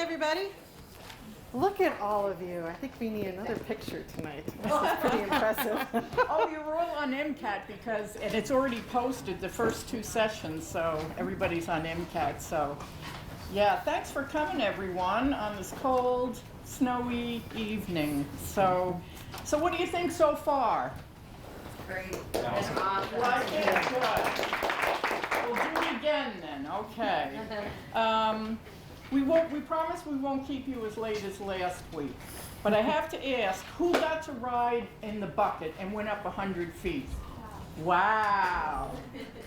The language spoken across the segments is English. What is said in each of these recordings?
everybody. Look at all of you. I think we need another picture tonight. This is pretty impressive. Oh, you were all on MCAT and it's already posted, the first two sessions, so everybody's on MCAT. So, yeah, thanks for coming, everyone, on this cold, snowy evening. So what do you think so far? Great. Awesome. Like it? Good. We'll do it again then. Okay. We promise we won't keep you as late as last week. But I have to ask, who got to ride in the bucket and went up 100 feet? Wow.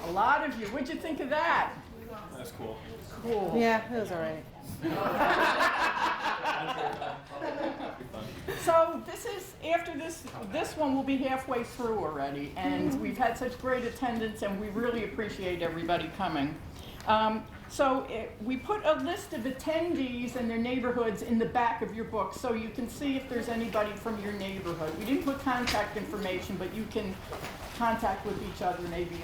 A lot of you. What'd you think of that? That's cool. Cool. Yeah, it was all right. So after this one will be halfway through already, and we've had such great attendance, and we really appreciate everybody coming. We put a list of attendees and their neighborhoods in the back of your book, so you can see if there's anybody from your neighborhood. We didn't put contact information, but you can contact with each other maybe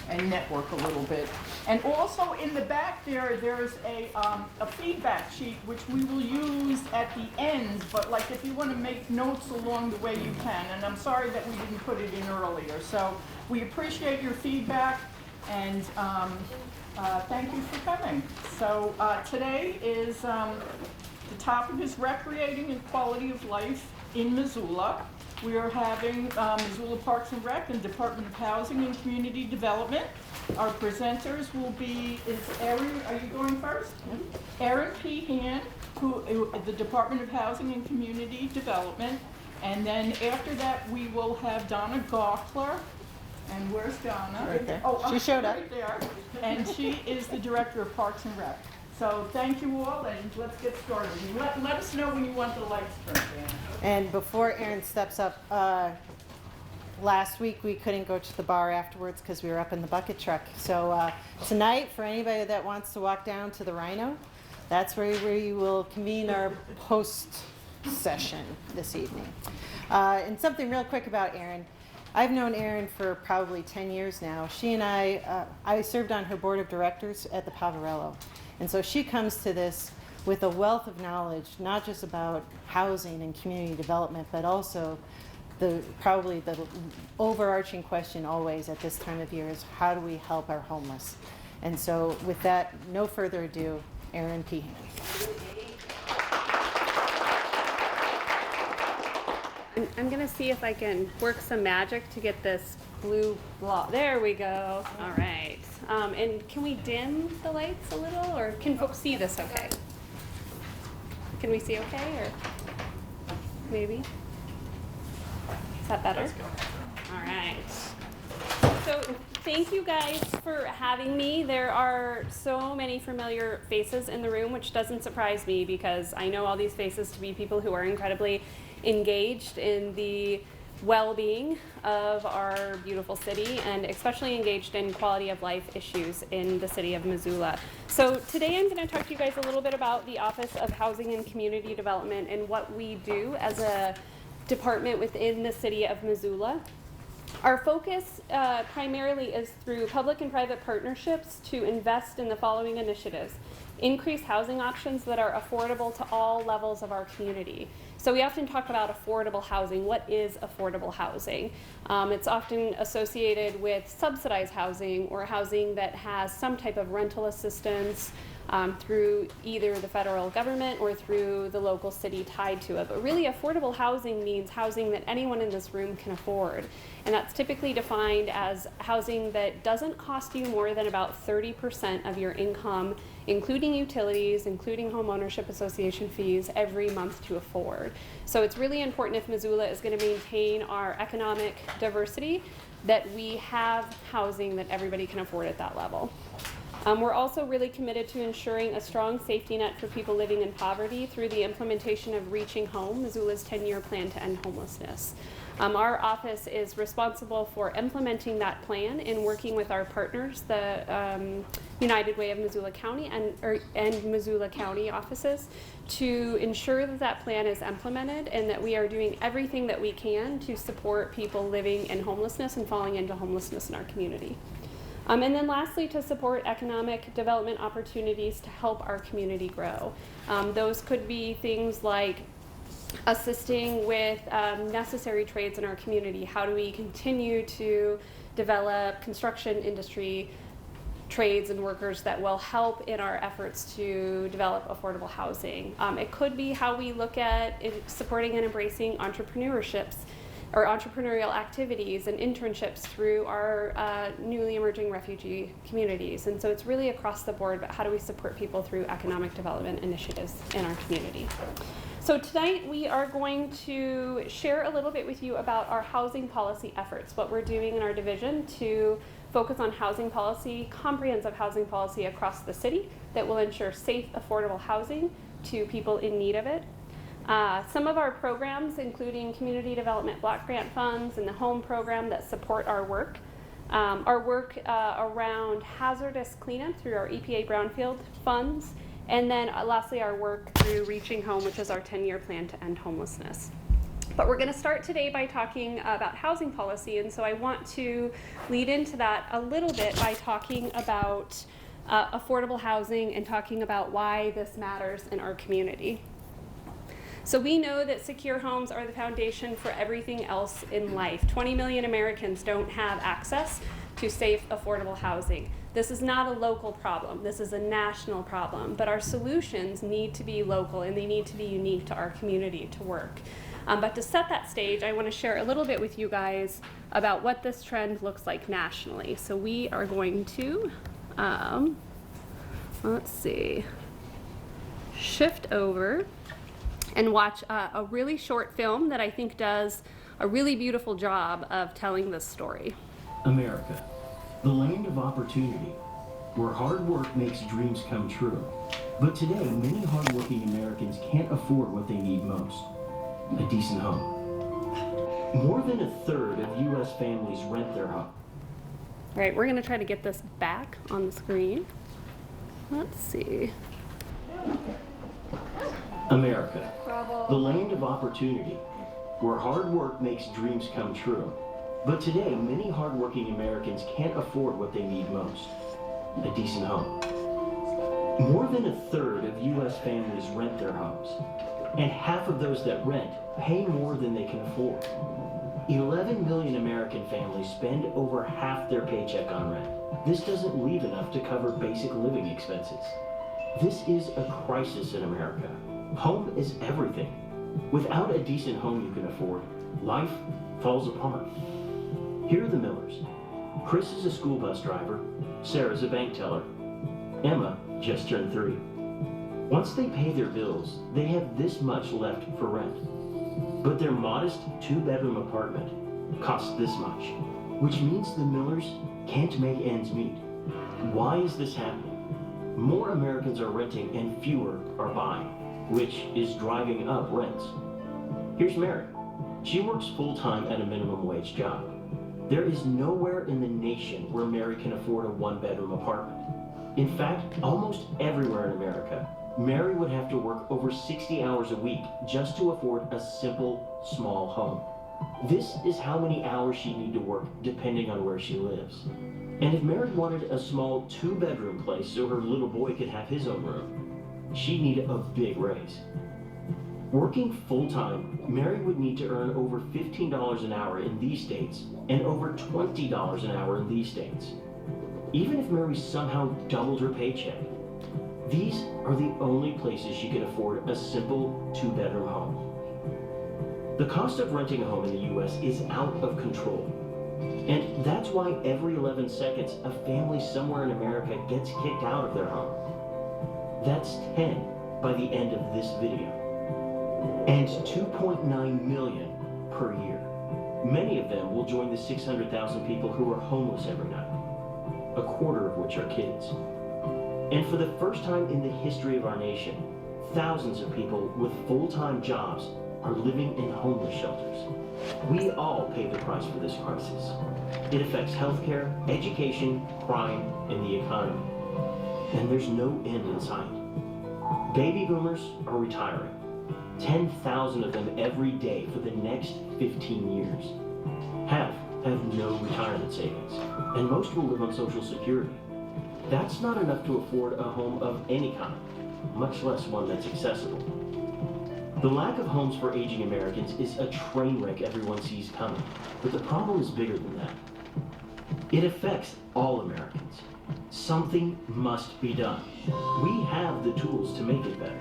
and network a little bit. And also in the back there's a feedback sheet which we will use at the end, but like if you want to make notes along the way you can. And I'm sorry that we didn't put it in earlier. So we appreciate your feedback, and thank you for coming. So today is the topic is recreating and quality of life in Missoula. We are having Missoula Parks and Rec and Department of Housing and Community Development. Our presenters will be, is Erin, are you going first? Erin Pehan, who the Department of Housing and Community Development. And then after that, we will have Donna Goffler. And where's Donna? Right there. Oh, she showed up. Right there. And she is the Director of Parks and Rec. So thank you all, and let's get started. Let us know when you want the lights turned on. And before Erin steps up, last week we couldn't go to the bar afterwards because we were up in the bucket truck. So tonight, for anybody that wants to walk down to the Rhino, that's where we will convene our post session this evening. And something real quick about Erin. I've known Erin for probably 10 years now. She and I served on her board of directors at the Poverello. And so she comes to this with a wealth of knowledge, not just about housing and community development, but also probably the overarching question always at this time of year is how do we help our homeless? And so with that, no further ado, Erin Pehan. I'm going to see if I can work some magic to get this blue block. There we go. All right. And can we dim the lights a little, or can folks see this okay? Can we see okay, or maybe? Is that better? All right. So thank you guys for having me. There are so many familiar faces in the room, which doesn't surprise me because I know all these faces to be people who are incredibly engaged in the well-being of our beautiful city, and especially engaged in quality of life issues in the city of Missoula. So today I'm going to talk to you guys a little bit about the Office of Housing and Community Development and what we do as a department within the city of Missoula. Our focus primarily is through public and private partnerships to invest in the following initiatives. Increase housing options that are affordable to all levels of our community. So we often talk about affordable housing. What is affordable housing? It's often associated with subsidized housing or housing that has some type of rental assistance through either the federal government or through the local city tied to it. But really, affordable housing means housing that anyone in this room can afford. And that's typically defined as housing that doesn't cost you more than about 30% of your income, including utilities, including home ownership association fees, every month to afford. So it's really important if Missoula is going to maintain our economic diversity that we have housing that everybody can afford at that level. We're also really committed to ensuring a strong safety net for people living in poverty through the implementation of Reaching Home, Missoula's 10-year plan to end homelessness. Our office is responsible for implementing that plan and working with our partners, the United Way of Missoula County and Missoula County offices, to ensure that that plan is implemented and that we are doing everything that we can to support people living in homelessness and falling into homelessness in our community. And then lastly, to support economic development opportunities to help our community grow. Those could be things like assisting with necessary trades in our community. How do we continue to develop construction industry trades and workers that will help in our efforts to develop affordable housing? It could be how we look at supporting and embracing entrepreneurships or entrepreneurial activities and internships through our newly emerging refugee communities. And so it's really across the board, but how do we support people through economic development initiatives in our community? So tonight we are going to share a little bit with you about our housing policy efforts, what we're doing in our division to focus on housing policy, comprehensive housing policy across the city that will ensure safe, affordable housing to people in need of it. Some of our programs, including Community Development Block Grant Funds and the Home Program that support our work around hazardous cleanup through our EPA Brownfield funds, and then lastly our work through Reaching Home, which is our 10-year plan to end homelessness. But we're going to start today by talking about housing policy, and so I want to lead into that a little bit by talking about affordable housing and talking about why this matters in our community. So we know that secure homes are the foundation for everything else in life. 20 million Americans don't have access to safe, affordable housing. This is not a local problem. This is a national problem. But our solutions need to be local and they need to be unique to our community to work. But to set that stage, I want to share a little bit with you guys about what this trend looks like nationally. So we are going to, shift over and watch a really short film that I think does a really beautiful job of telling this story. America, the land of opportunity, where hard work makes dreams come true. But today, many hardworking Americans can't afford what they need most, a decent home. More than a third of U.S. families rent their home. All right, we're gonna try to get this back on the screen. Let's see. America, Bravo. the land of opportunity, where hard work makes dreams come true. But today, many hardworking Americans can't afford what they need most, a decent home. More than a third of U.S. families rent their homes, and half of those that rent pay more than they can afford. 11 million American families spend over half their paycheck on rent. This doesn't leave enough to cover basic living expenses. This is a crisis in America. Home is everything. Without a decent home you can afford, life falls apart. Here are the Millers. Chris is a school bus driver. Sarah's a bank teller. Emma just turned 3. Once they pay their bills, they have this much left for rent. But their modest 2-bedroom apartment costs this much, which means the Millers can't make ends meet. Why is this happening? More Americans are renting and fewer are buying, which is driving up rents. Here's Mary. She works full-time at a minimum wage job. There is nowhere in the nation where Mary can afford a 1-bedroom apartment. In fact, almost everywhere in America, Mary would have to work over 60 hours a week just to afford a simple, small home. This is how many hours she'd need to work depending on where she lives. And if Mary wanted a small 2-bedroom place so her little boy could have his own room, she'd need a big raise. Working full-time, Mary would need to earn over $15 an hour in these states and over $20 an hour in these states. Even if Mary somehow doubled her paycheck, these are the only places she could afford a simple 2-bedroom home. The cost of renting a home in the U.S. is out of control. And that's why every 11 seconds, a family somewhere in America gets kicked out of their home. That's 10 by the end of this video. And 2.9 million per year. Many of them will join the 600,000 people who are homeless every night, a quarter of which are kids. And for the first time in the history of our nation, thousands of people with full-time jobs are living in homeless shelters. We all pay the price for this crisis. It affects healthcare, education, crime, and the economy. And there's no end in sight. Baby boomers are retiring. 10,000 of them every day for the next 15 years. Half have no retirement savings, and most will live on Social Security. That's not enough to afford a home of any kind, much less one that's accessible. The lack of homes for aging Americans is a train wreck everyone sees coming, but the problem is bigger than that. It affects all Americans. Something must be done. We have the tools to make it better.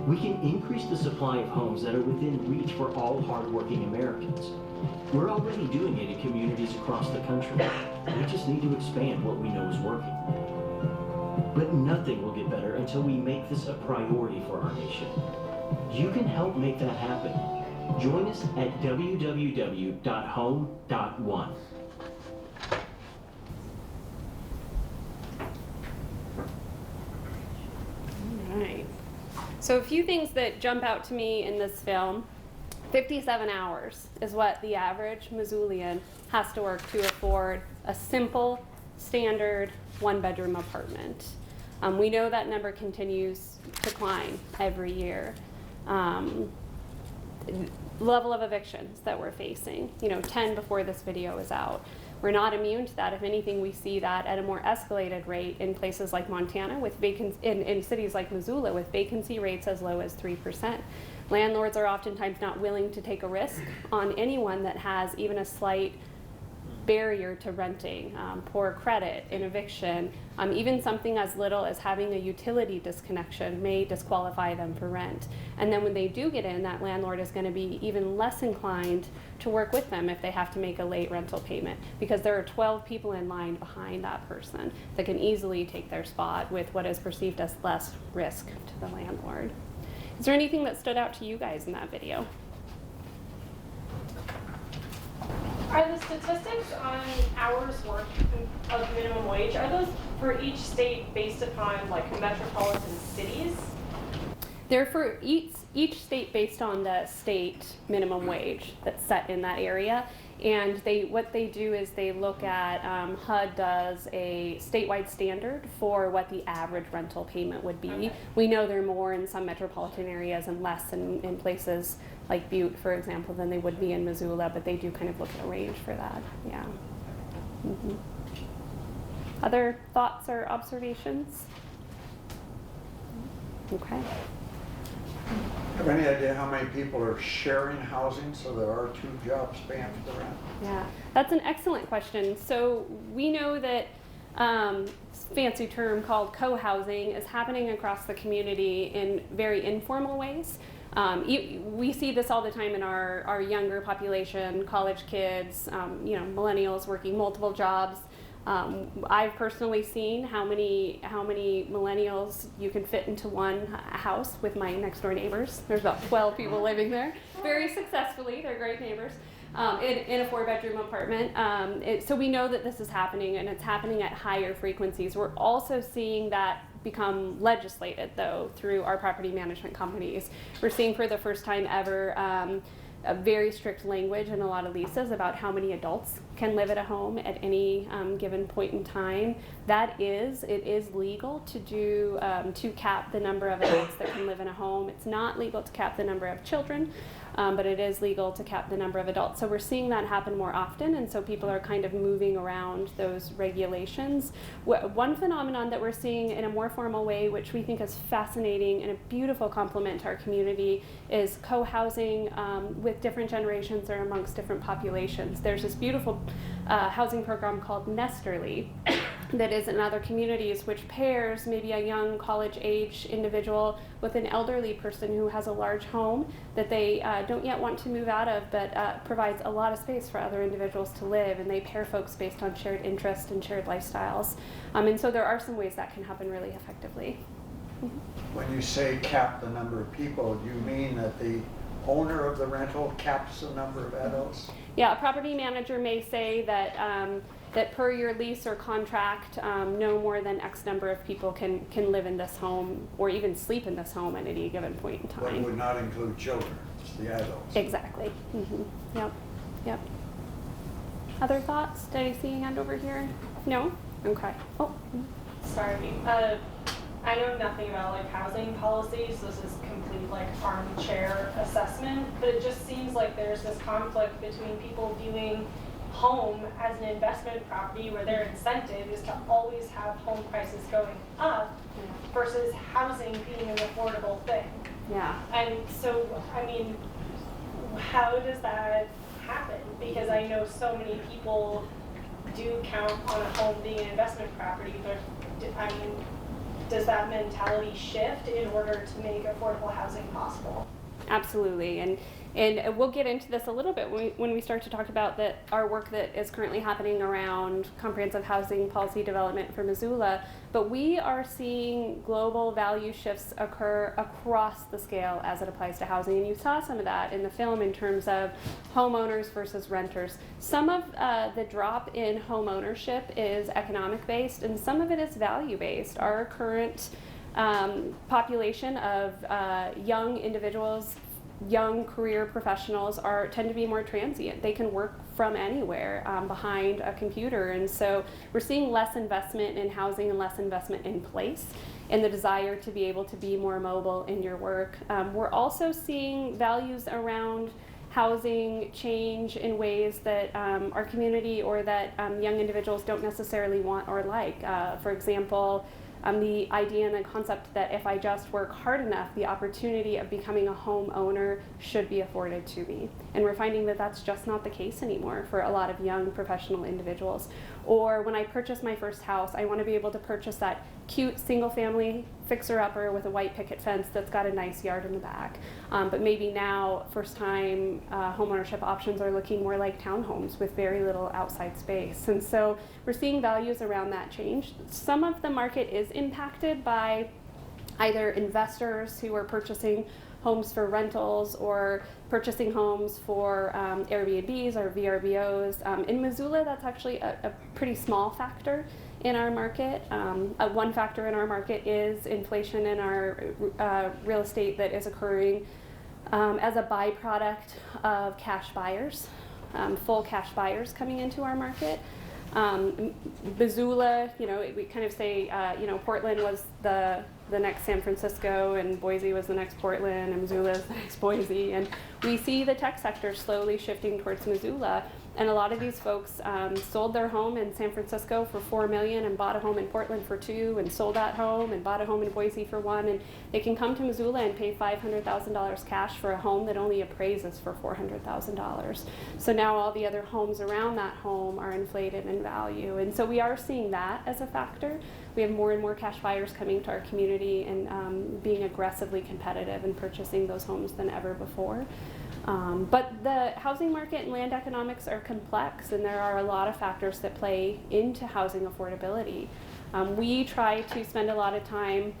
We can increase the supply of homes that are within reach for all hardworking Americans. We're already doing it in communities across the country. We just need to expand what we know is working. But nothing will get better until we make this a priority for our nation. You can help make that happen. Join us at www.home.one. Right. So a few things that jump out to me in this film. 57 hours is what the average Missoulian has to work to afford a simple, standard, one-bedroom apartment. We know that number continues to climb every year. Level of evictions that we're facing, 10 before this video is out. We're not immune to that. If anything, we see that at a more escalated rate in places like Montana, with in cities like Missoula, with vacancy rates as low as 3%. Landlords are oftentimes not willing to take a risk on anyone that has even a slight barrier to renting, poor credit, an eviction, even something as little as having a utility disconnection may disqualify them for rent. And then when they do get in, that landlord is going to be even less inclined to work with them if they have to make a late rental payment, because there are 12 people in line behind that person that can easily take their spot with what is perceived as less risk to the landlord. Is there anything that stood out to you guys in that video? Are the statistics on hours worked of minimum wage, are those for each state based upon like metropolitan cities? They're for each state based on the state minimum wage that's set in that area. And what they do is they look at, HUD does a statewide standard for what the average rental payment would be. Okay. We know they're more in some metropolitan areas and less in places like Butte, for example, than they would be in Missoula, but they do kind of look at a range for that, yeah. Mm-hmm. Other thoughts or observations? Okay. Have any idea how many people are sharing housing, so there are two jobs paying for the rent? Yeah, that's an excellent question. So we know that fancy term called co-housing is happening across the community in very informal ways. We see this all the time in our younger population, college kids, millennials working multiple jobs. I've personally seen how many millennials you can fit into one house with my next door neighbors. There's about 12 people living there, very successfully. They're great neighbors. In a 4-bedroom apartment. So we know that this is happening, and it's happening at higher frequencies. We're also seeing that become legislated, though, through our property management companies. We're seeing for the first time ever a very strict language in a lot of leases about how many adults can live at a home at any given point in time. It is legal to do to cap the number of adults that can live in a home. It's not legal to cap the number of children, but it is legal to cap the number of adults. So we're seeing that happen more often, and so people are kind of moving around those regulations. One phenomenon that we're seeing in a more formal way, which we think is fascinating and a beautiful complement to our community, is co-housing with different generations or amongst different populations. There's this beautiful housing program called Nesterly that is in other communities, which pairs maybe a young college-age individual with an elderly person who has a large home that they don't yet want to move out of, but provides a lot of space for other individuals to live, and they pair folks based on shared interests and shared lifestyles. And so there are some ways that can happen really effectively. Mm-hmm. When you say cap the number of people, do you mean that the owner of the rental caps the number of adults? Yeah, a property manager may say that that per your lease or contract, no more than X number of people can live in this home or even sleep in this home at any given point in time. But it would not include children, it's the adults. Exactly. Mm-hmm. Yep. Other thoughts? Did I see a hand over here? No? Okay. Oh. Sorry. I know nothing about like housing policies, so this is complete like armchair assessment, but it just seems like there's this conflict between people viewing home as an investment property where their incentive is to always have home prices going up versus housing being an affordable thing. Yeah. And so, I mean, how does that happen? Because I know so many people do count on a home being an investment property, but I mean, does that mentality shift in order to make affordable housing possible? Absolutely, and we'll get into this a little bit when we start to talk about our work that is currently happening around comprehensive housing policy development for Missoula. But we are seeing global value shifts occur across the scale as it applies to housing, and you saw some of that in the film in terms of homeowners versus renters. Some of the drop in home ownership is economic based, and some of it is value based. Our current population of young individuals, young career professionals tend to be more transient. They can work from anywhere behind a computer, and so we're seeing less investment in housing and less investment in place, and the desire to be able to be more mobile in your work. We're also seeing values around housing change in ways that our community or that young individuals don't necessarily want or like. For example, the idea and the concept that if I just work hard enough, the opportunity of becoming a homeowner should be afforded to me. And we're finding that that's just not the case anymore for a lot of young professional individuals. Or when I purchase my first house, I want to be able to purchase that cute single-family fixer-upper with a white picket fence that's got a nice yard in the back. But maybe now, first-time homeownership options are looking more like townhomes with very little outside space. And so we're seeing values around that change. Some of the market is impacted by either investors who are purchasing homes for rentals or purchasing homes for Airbnbs or VRBOs. In Missoula, that's actually a pretty small factor in our market. One factor in our market is inflation in our real estate that is occurring as a byproduct of cash buyers, full cash buyers coming into our market. Missoula, we kind of say, Portland was the next San Francisco, and Boise was the next Portland, and Missoula is the next Boise. And we see the tech sector slowly shifting towards Missoula. And a lot of these folks sold their home in San Francisco for $4 million and bought a home in Portland for $2 million, and sold that home and bought a home in Boise for $1 million. And they can come to Missoula and pay $500,000 cash for a home that only appraises for $400,000. So now all the other homes around that home are inflated in value. And so we are seeing that as a factor. We have more and more cash buyers coming to our community and being aggressively competitive and purchasing those homes than ever before. But the housing market and land economics are complex, and there are a lot of factors that play into housing affordability. We try to spend a lot of time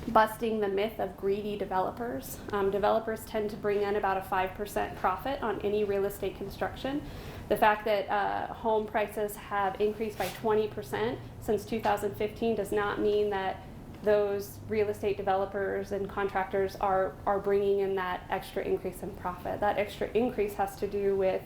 busting the myth of greedy developers. Developers tend to bring in about a 5% profit on any real estate construction. The fact that home prices have increased by 20% since 2015 does not mean that those real estate developers and contractors are bringing in that extra increase in profit. That extra increase has to do with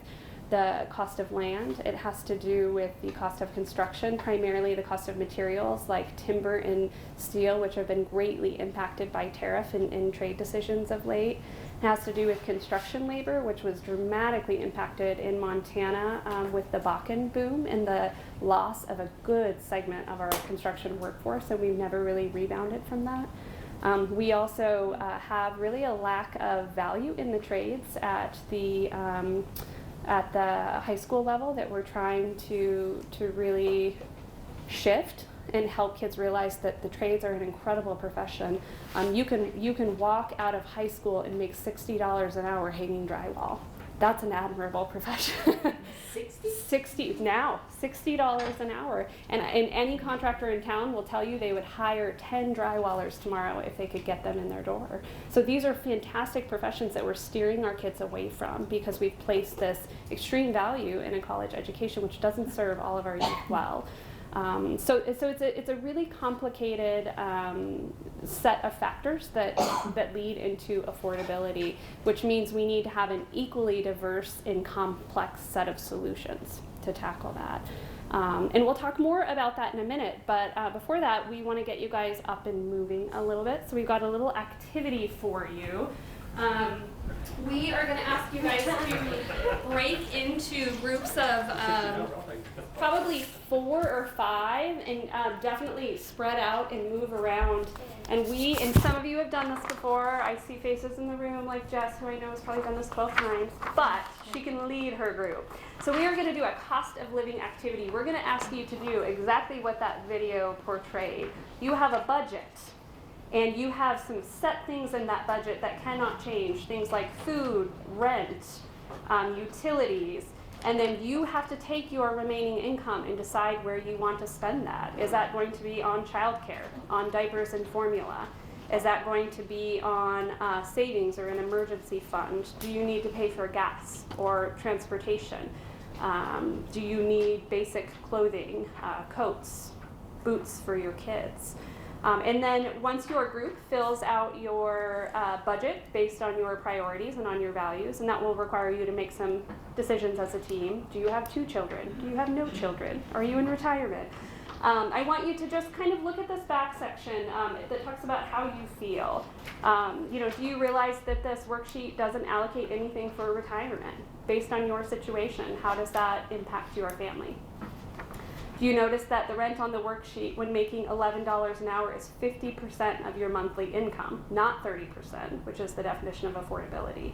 the cost of land. It has to do with the cost of construction, primarily the cost of materials like timber and steel, which have been greatly impacted by tariff and trade decisions of late. It has to do with construction labor, which was dramatically impacted in Montana with the Bakken boom and the loss of a good segment of our construction workforce, and we've never really rebounded from that. We also have really a lack of value in the trades at the high school level that we're trying to really shift and help kids realize that the trades are an incredible profession. You can walk out of high school and make $60 an hour hanging drywall. That's an admirable profession. $60 an hour. And any contractor in town will tell you they would hire 10 drywallers tomorrow if they could get them in their door. So these are fantastic professions that we're steering our kids away from because we've placed this extreme value in a college education which doesn't serve all of our youth well. So it's a really complicated set of factors that lead into affordability, which means we need to have an equally diverse and complex set of solutions to tackle that. And we'll talk more about that in a minute, but before that, we want to get you guys up and moving a little bit. So we've got a little activity for you. We are going to ask you guys to break into groups of probably 4 or 5, and definitely spread out and move around. And some of you have done this before. I see faces in the room like Jess, who I know has probably done this 12 times, but she can lead her group. So we are going to do a cost of living activity. We're going to ask you to do exactly what that video portrayed. You have a budget. And you have some set things in that budget that cannot change, things like food, rent, utilities, and then you have to take your remaining income and decide where you want to spend that. Is that going to be on childcare, on diapers and formula? Is that going to be on savings or an emergency fund? Do you need to pay for gas or transportation? Do you need basic clothing, coats, boots for your kids? And then once your group fills out your budget based on your priorities and on your values, and that will require you to make some decisions as a team. Do you have 2 children? Do you have no children? Are you in retirement? I want you to just kind of look at this back section that talks about how you feel. Do you realize that this worksheet doesn't allocate anything for retirement? Based on your situation, how does that impact your family? You notice that the rent on the worksheet when making $11 an hour is 50% of your monthly income, not 30%, which is the definition of affordability.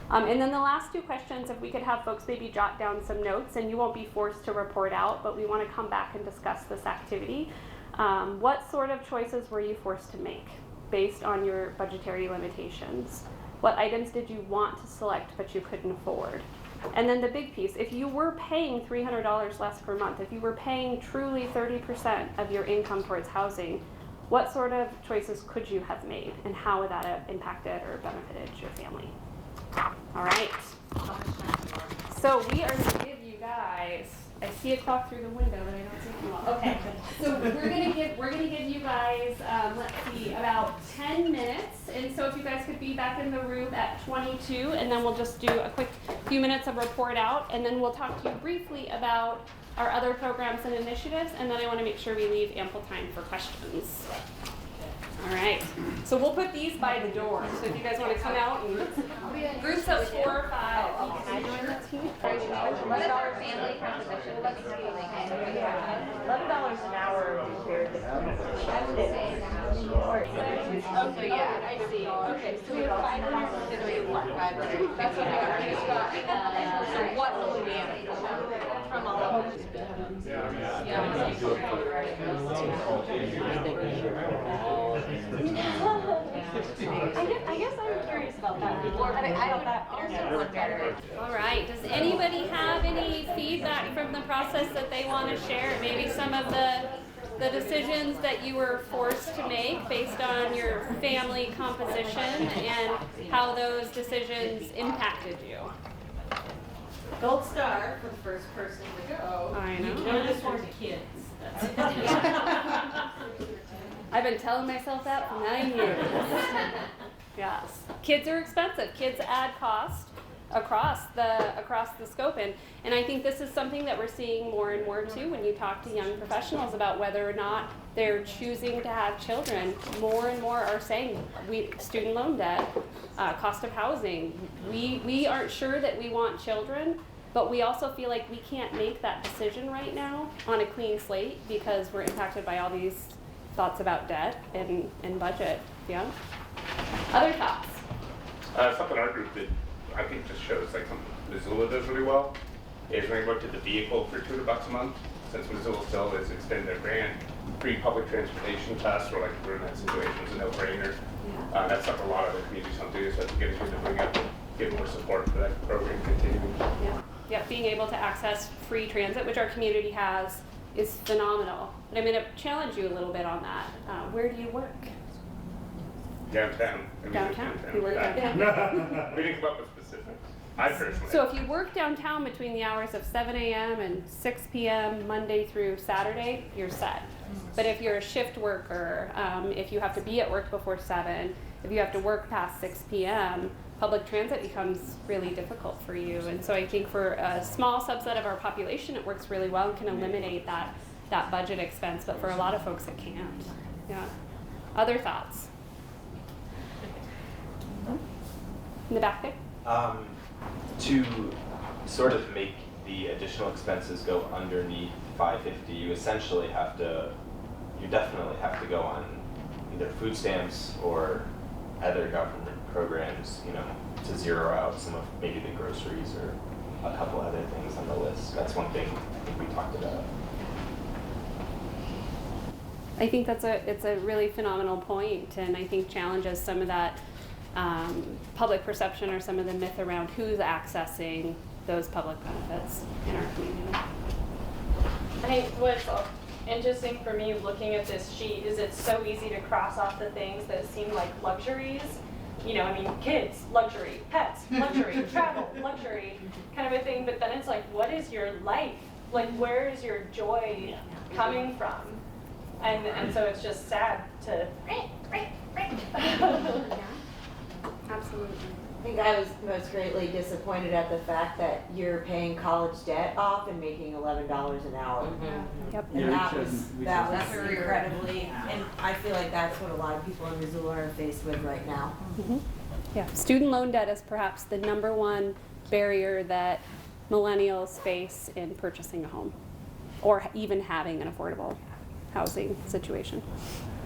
And then the last 2 questions, if we could have folks maybe jot down some notes, and you won't be forced to report out, but we want to come back and discuss this activity. What sort of choices were you forced to make based on your budgetary limitations? What items did you want to select but you couldn't afford? And then the big piece, if you were paying $300 less per month, if you were paying truly 30% of your income towards housing, what sort of choices could you have made, and how would that have impacted or benefited your family? All right. So we are going to give you guys, I see a clock through the window, but I don't see you all. Okay. So we're gonna give you guys, let's see, about 10 minutes. And so if you guys could be back in the room at 22, and then we'll just do a quick few minutes of report out, and then we'll talk to you briefly about our other programs and initiatives, and then I want to make sure we leave ample time for questions. All right. So we'll put these by the door. So if you guys want to come out and groups of 4 or 5. What is our family composition? $11 an hour is very difficult. Oh, yeah, I see. Okay, so we have 5 hours to do what? 5 hours. That's what I got. So what will we be from all of us? I guess I'm curious about that. I also wonder. All right. Does anybody have any feedback from the process that they want to share? Maybe some of the decisions that you were forced to make based on your family composition and how those decisions impacted you. Gold star for the first person to go. I know. No, this one's kids. I've been telling myself that for 9 years. Yes. Kids are expensive. Kids add cost across the scope, and I think this is something that we're seeing more and more too when you talk to young professionals about whether or not they're choosing to have children. More and more are saying student loan debt, cost of housing. We aren't sure that we want children, but we also feel like we can't make that decision right now on a clean slate because we're impacted by all these thoughts about debt and budget. Yeah. Other thoughts? Something our group did, I think just shows like something Missoula does really well, is when we looked at the vehicle for $200 a month, since Missoula still is extending their grant, free public transportation tests, or like if we're in that situation, it's a no-brainer. Yeah. That's something a lot of the communities don't do, so I think it's good to bring up and give more support for that program continuing. Yeah. Yeah, being able to access free transit, which our community has, is phenomenal. But I'm going to challenge you a little bit on that. Where do you work? Downtown. Downtown. You work downtown. We didn't come up with specifics. I personally. So if you work downtown between the hours of 7 a.m. and 6 p.m. Monday through Saturday, you're set. But if you're a shift worker, if you have to be at work before 7, if you have to work past 6 p.m., public transit becomes really difficult for you. And so I think for a small subset of our population, it works really well and can eliminate that budget expense. But for a lot of folks, it can't. Yeah. Other thoughts? In the back there? To sort of make the additional expenses go underneath 550, you definitely have to go on either food stamps or other government programs, to zero out some of maybe the groceries or a couple other things on the list. That's one thing I think we talked about. I think it's a really phenomenal point, and I think challenges some of that public perception or some of the myth around who's accessing those public benefits in our community. I think what's interesting for me looking at this sheet is it's so easy to cross off the things that seem like luxuries. Kids, luxury, pets, luxury, travel, luxury, kind of a thing. But then it's like, what is your life? Like, where is your joy coming from? And so it's just sad to. Absolutely. I think I was most greatly disappointed at the fact that you're paying college debt off and making $11 an hour. Yep. And that was incredibly, and I feel like that's what a lot of people in Missoula are faced with right now. Yeah, student loan debt is perhaps the number one barrier that millennials face in purchasing a home or even having an affordable housing situation.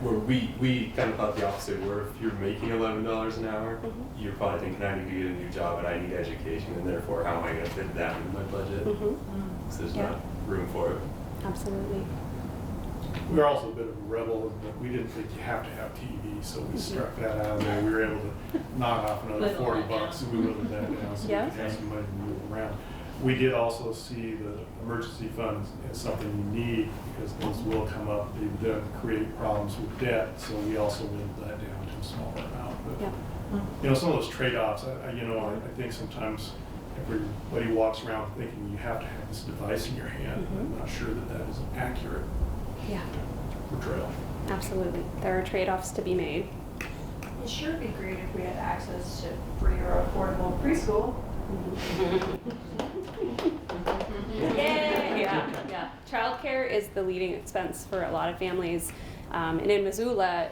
Where we kind of thought the opposite, where if you're making $11 an hour, you're probably thinking, I need to get a new job and I need education, and therefore how am I going to fit that into my budget? Because there's not room for it. Absolutely. We were also a bit of a rebel in that we didn't think you have to have TV, so we struck that out of there. We were able to knock off another $40 and we whittled that down so we could have some money to move around. We did also see the emergency funds as something you need because those will come up. They do create problems with debt, so we also whittled that down to a smaller amount. But some of those trade-offs, I think sometimes everybody walks around thinking you have to have this device in your hand. I'm not sure that is an accurate portrayal. Absolutely. There are trade-offs to be made. It sure would be great if we had access to free or affordable preschool. Yeah. Childcare is the leading expense for a lot of families. And in Missoula,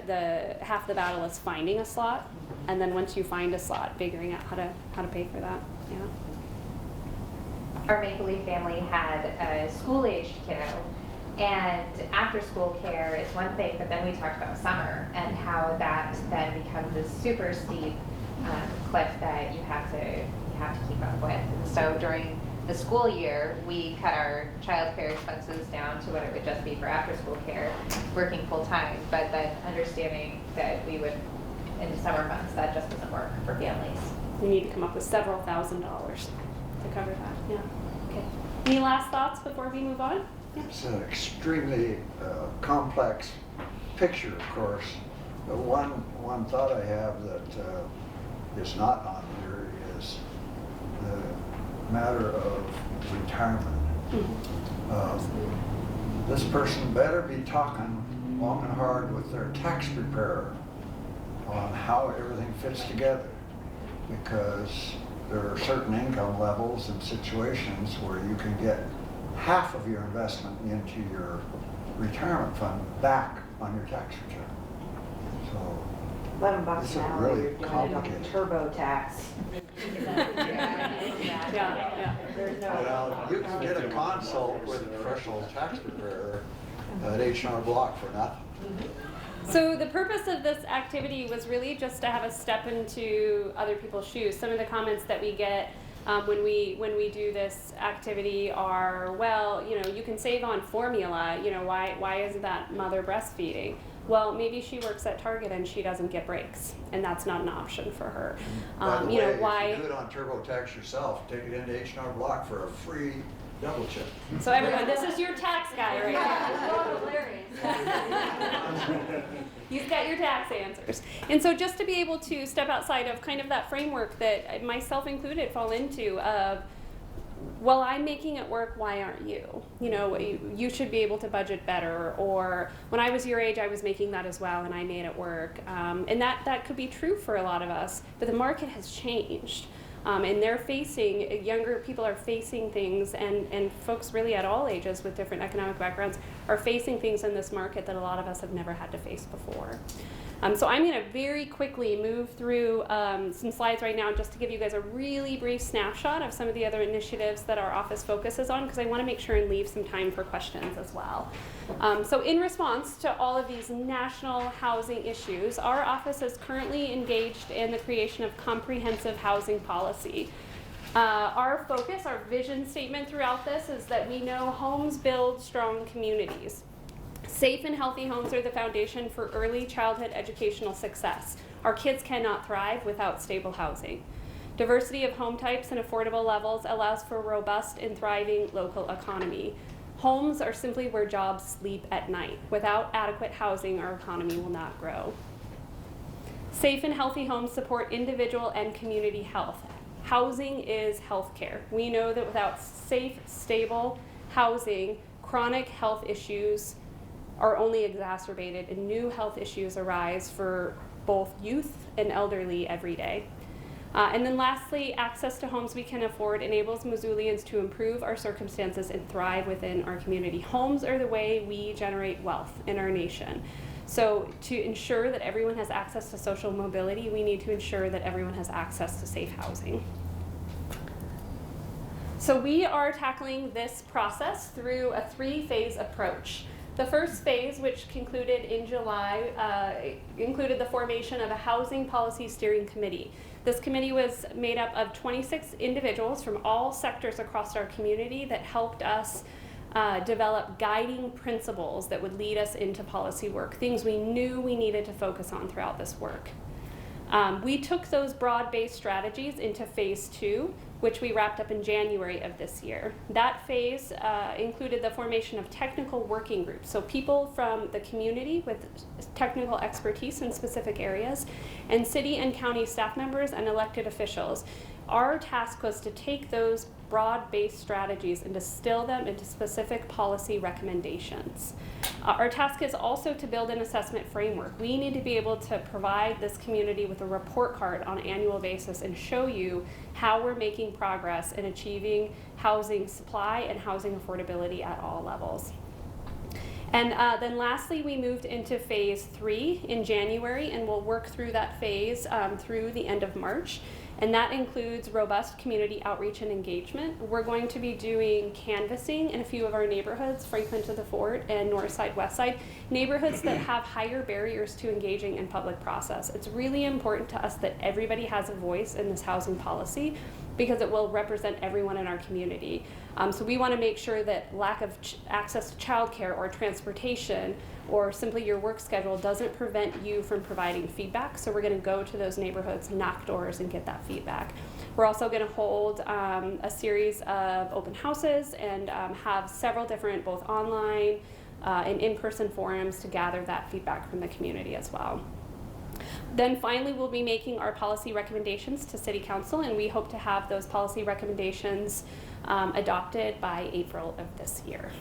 half the battle is finding a slot, and then once you find a slot, figuring out how to pay for that. Our Make-Believe family had a school-aged kiddo, and after-school care is one thing, but then we talked about summer and how that then becomes a super steep cliff that you have to keep up with. And so during the school year, we cut our child care expenses down to what it would just be for after-school care, working full-time, but then understanding that we would, in the summer months, that just doesn't work for families. We need to come up with several $1,000s to cover that. Okay. Any last thoughts before we move on? It's an extremely complex picture, of course. But one thought I have that is not on here is the matter of retirement. This person better be talking long and hard with their tax preparer on how everything fits together, because there are certain income levels and situations where you can get half of your investment into your retirement fund back on your tax return. So $11 it's an hour, really you're doing complicated. TurboTax. There's no. You can get a consult with a professional tax preparer at H&R Block for nothing. So the purpose of this activity was really just to have us step into other people's shoes. Some of the comments that we get when we do this activity are, well, you can save on formula. Why isn't that mother breastfeeding? Well, maybe she works at Target and she doesn't get breaks, and that's not an option for her. By the way, why? if you do it on TurboTax yourself, take it into H&R Block for a free double check. So everyone, this is your tax guy right now. He's got your tax answers. And so just to be able to step outside of kind of that framework that myself included fall into of, well, I'm making it work, why aren't you? You should be able to budget better, or when I was your age, I was making that as well and I made it work. And that could be true for a lot of us, but the market has changed. And younger people are facing things, and folks really at all ages with different economic backgrounds are facing things in this market that a lot of us have never had to face before. So I'm going to very quickly move through some slides right now just to give you guys a really brief snapshot of some of the other initiatives that our office focuses on, because I want to make sure and leave some time for questions as well. So in response to all of these national housing issues, our office is currently engaged in the creation of comprehensive housing policy. Our focus, our vision statement throughout this is that we know homes build strong communities. Safe and healthy homes are the foundation for early childhood educational success. Our kids cannot thrive without stable housing. Diversity of home types and affordable levels allows for a robust and thriving local economy. Homes are simply where jobs sleep at night. Without adequate housing, our economy will not grow. Safe and healthy homes support individual and community health. Housing is healthcare. We know that without safe, stable housing, chronic health issues are only exacerbated and new health issues arise for both youth and elderly every day. And then lastly, access to homes we can afford enables Missoulians to improve our circumstances and thrive within our community. Homes are the way we generate wealth in our nation. So to ensure that everyone has access to social mobility, we need to ensure that everyone has access to safe housing. So we are tackling this process through a 3-phase approach. The first phase, which concluded in July, included the formation of a housing policy steering committee. This committee was made up of 26 individuals from all sectors across our community that helped us develop guiding principles that would lead us into policy work, things we knew we needed to focus on throughout this work. We took those broad-based strategies into phase 2, which we wrapped up in January of this year. That phase included the formation of technical working groups, so people from the community with technical expertise in specific areas, and city and county staff members and elected officials. Our task was to take those broad-based strategies and distill them into specific policy recommendations. Our task is also to build an assessment framework. We need to be able to provide this community with a report card on an annual basis and show you how we're making progress in achieving housing supply and housing affordability at all levels. And then lastly, we moved into phase 3 in January, and we'll work through that phase through the end of March. And that includes robust community outreach and engagement. We're going to be doing canvassing in a few of our neighborhoods, Franklin to the Fort and North Side, West Side, neighborhoods that have higher barriers to engaging in public process. It's really important to us that everybody has a voice in this housing policy because it will represent everyone in our community. So we want to make sure that lack of access to childcare or transportation or simply your work schedule doesn't prevent you from providing feedback. So we're going to go to those neighborhoods, knock doors, and get that feedback. We're also going to hold a series of open houses and have several different both online and in-person forums to gather that feedback from the community as well. Then finally, we'll be making our policy recommendations to City Council, and we hope to have those policy recommendations adopted by April of this year.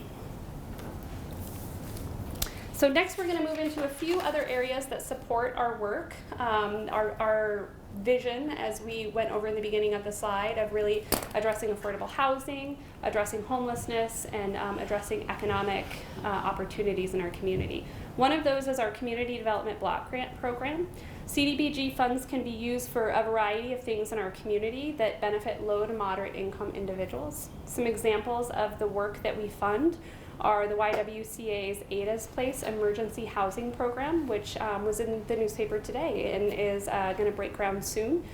So next we're going to move into a few other areas that support our work, our vision, as we went over in the beginning of the slide, of really addressing affordable housing, addressing homelessness, and addressing economic opportunities in our community. One of those is our Community Development Block Grant Program. CDBG funds can be used for a variety of things in our community that benefit low to moderate income individuals. Some examples of the work that we fund are the YWCA's Ada's Place Emergency Housing Program, which was in the newspaper today and is going to break ground soon.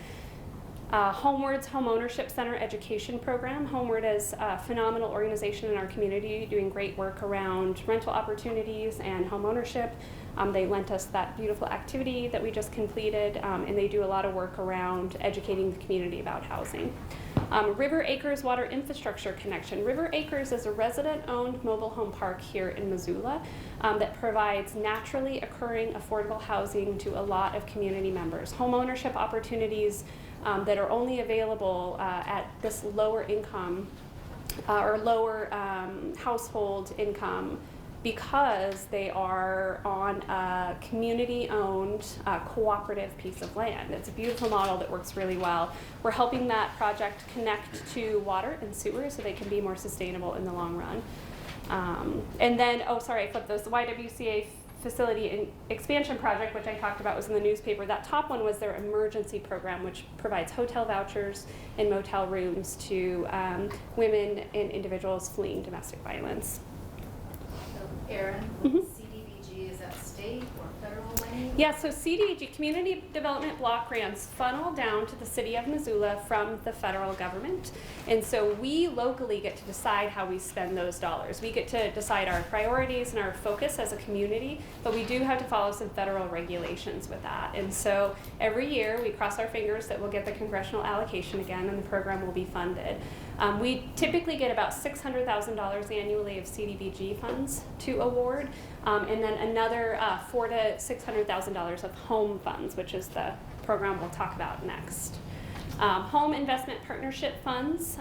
Homeward's Home Ownership Center Education Program. Homeward is a phenomenal organization in our community doing great work around rental opportunities and home ownership. They lent us that beautiful activity that we just completed, and they do a lot of work around educating the community about housing. River Acres Water Infrastructure Connection. River Acres is a resident-owned mobile home park here in Missoula that provides naturally occurring affordable housing to a lot of community members. Home ownership opportunities that are only available at this lower income or lower household income because they are on a community-owned cooperative piece of land. It's a beautiful model that works really well. We're helping that project connect to water and sewer so they can be more sustainable in the long run. And then, oh, sorry, I flipped those. The YWCA facility expansion project, which I talked about, was in the newspaper. That top one was their emergency program, which provides hotel vouchers and motel rooms to women and individuals fleeing domestic violence. So, Erin, Mhm. CDBG, is that state or federal money? Yeah, so CDBG, Community Development Block Grants, funnel down to the city of Missoula from the federal government. And so we locally get to decide how we spend those dollars. We get to decide our priorities and our focus as a community, but we do have to follow some federal regulations with that. And so every year we cross our fingers that we'll get the congressional allocation again and the program will be funded. We typically get about $600,000 annually of CDBG funds to award, and then another $400,000 to $600,000 of home funds, which is the program we'll talk about next. Home investment partnership funds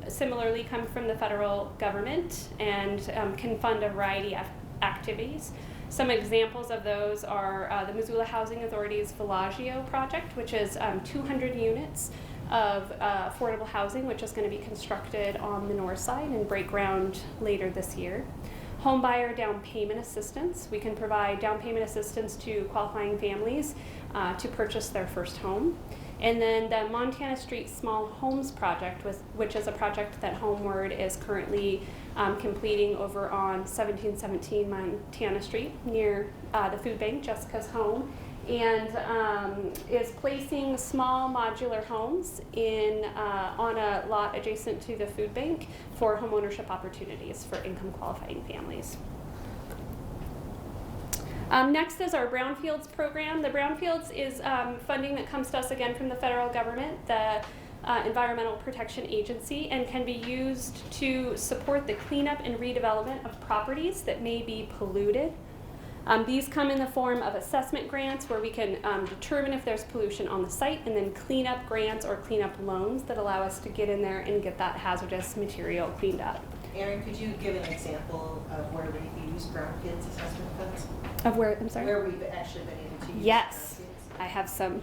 similarly come from the federal government and can fund a variety of activities. Some examples of those are the Missoula Housing Authority's Villaggio project, which is 200 units of affordable housing, which is going to be constructed on the north side and break ground later this year. Home buyer down payment assistance. We can provide down payment assistance to qualifying families to purchase their first home. And then the Montana Street Small Homes Project, which is a project that Homeward is currently completing over on 1717 Montana Street near the food bank, Jessica's home, and is placing small modular homes in on a lot adjacent to the food bank for homeownership opportunities for income qualifying families. Next is our Brownfields program. The Brownfields is funding that comes to us again from the federal government, the Environmental Protection Agency, and can be used to support the cleanup and redevelopment of properties that may be polluted. These come in the form of assessment grants where we can determine if there's pollution on the site, and then cleanup grants or cleanup loans that allow us to get in there and get that hazardous material cleaned up. Erin, could you give an example of where we've used brownfields assessment funds? Of where, I'm sorry? Where we've actually been able to use Yes. brownfields? I have some,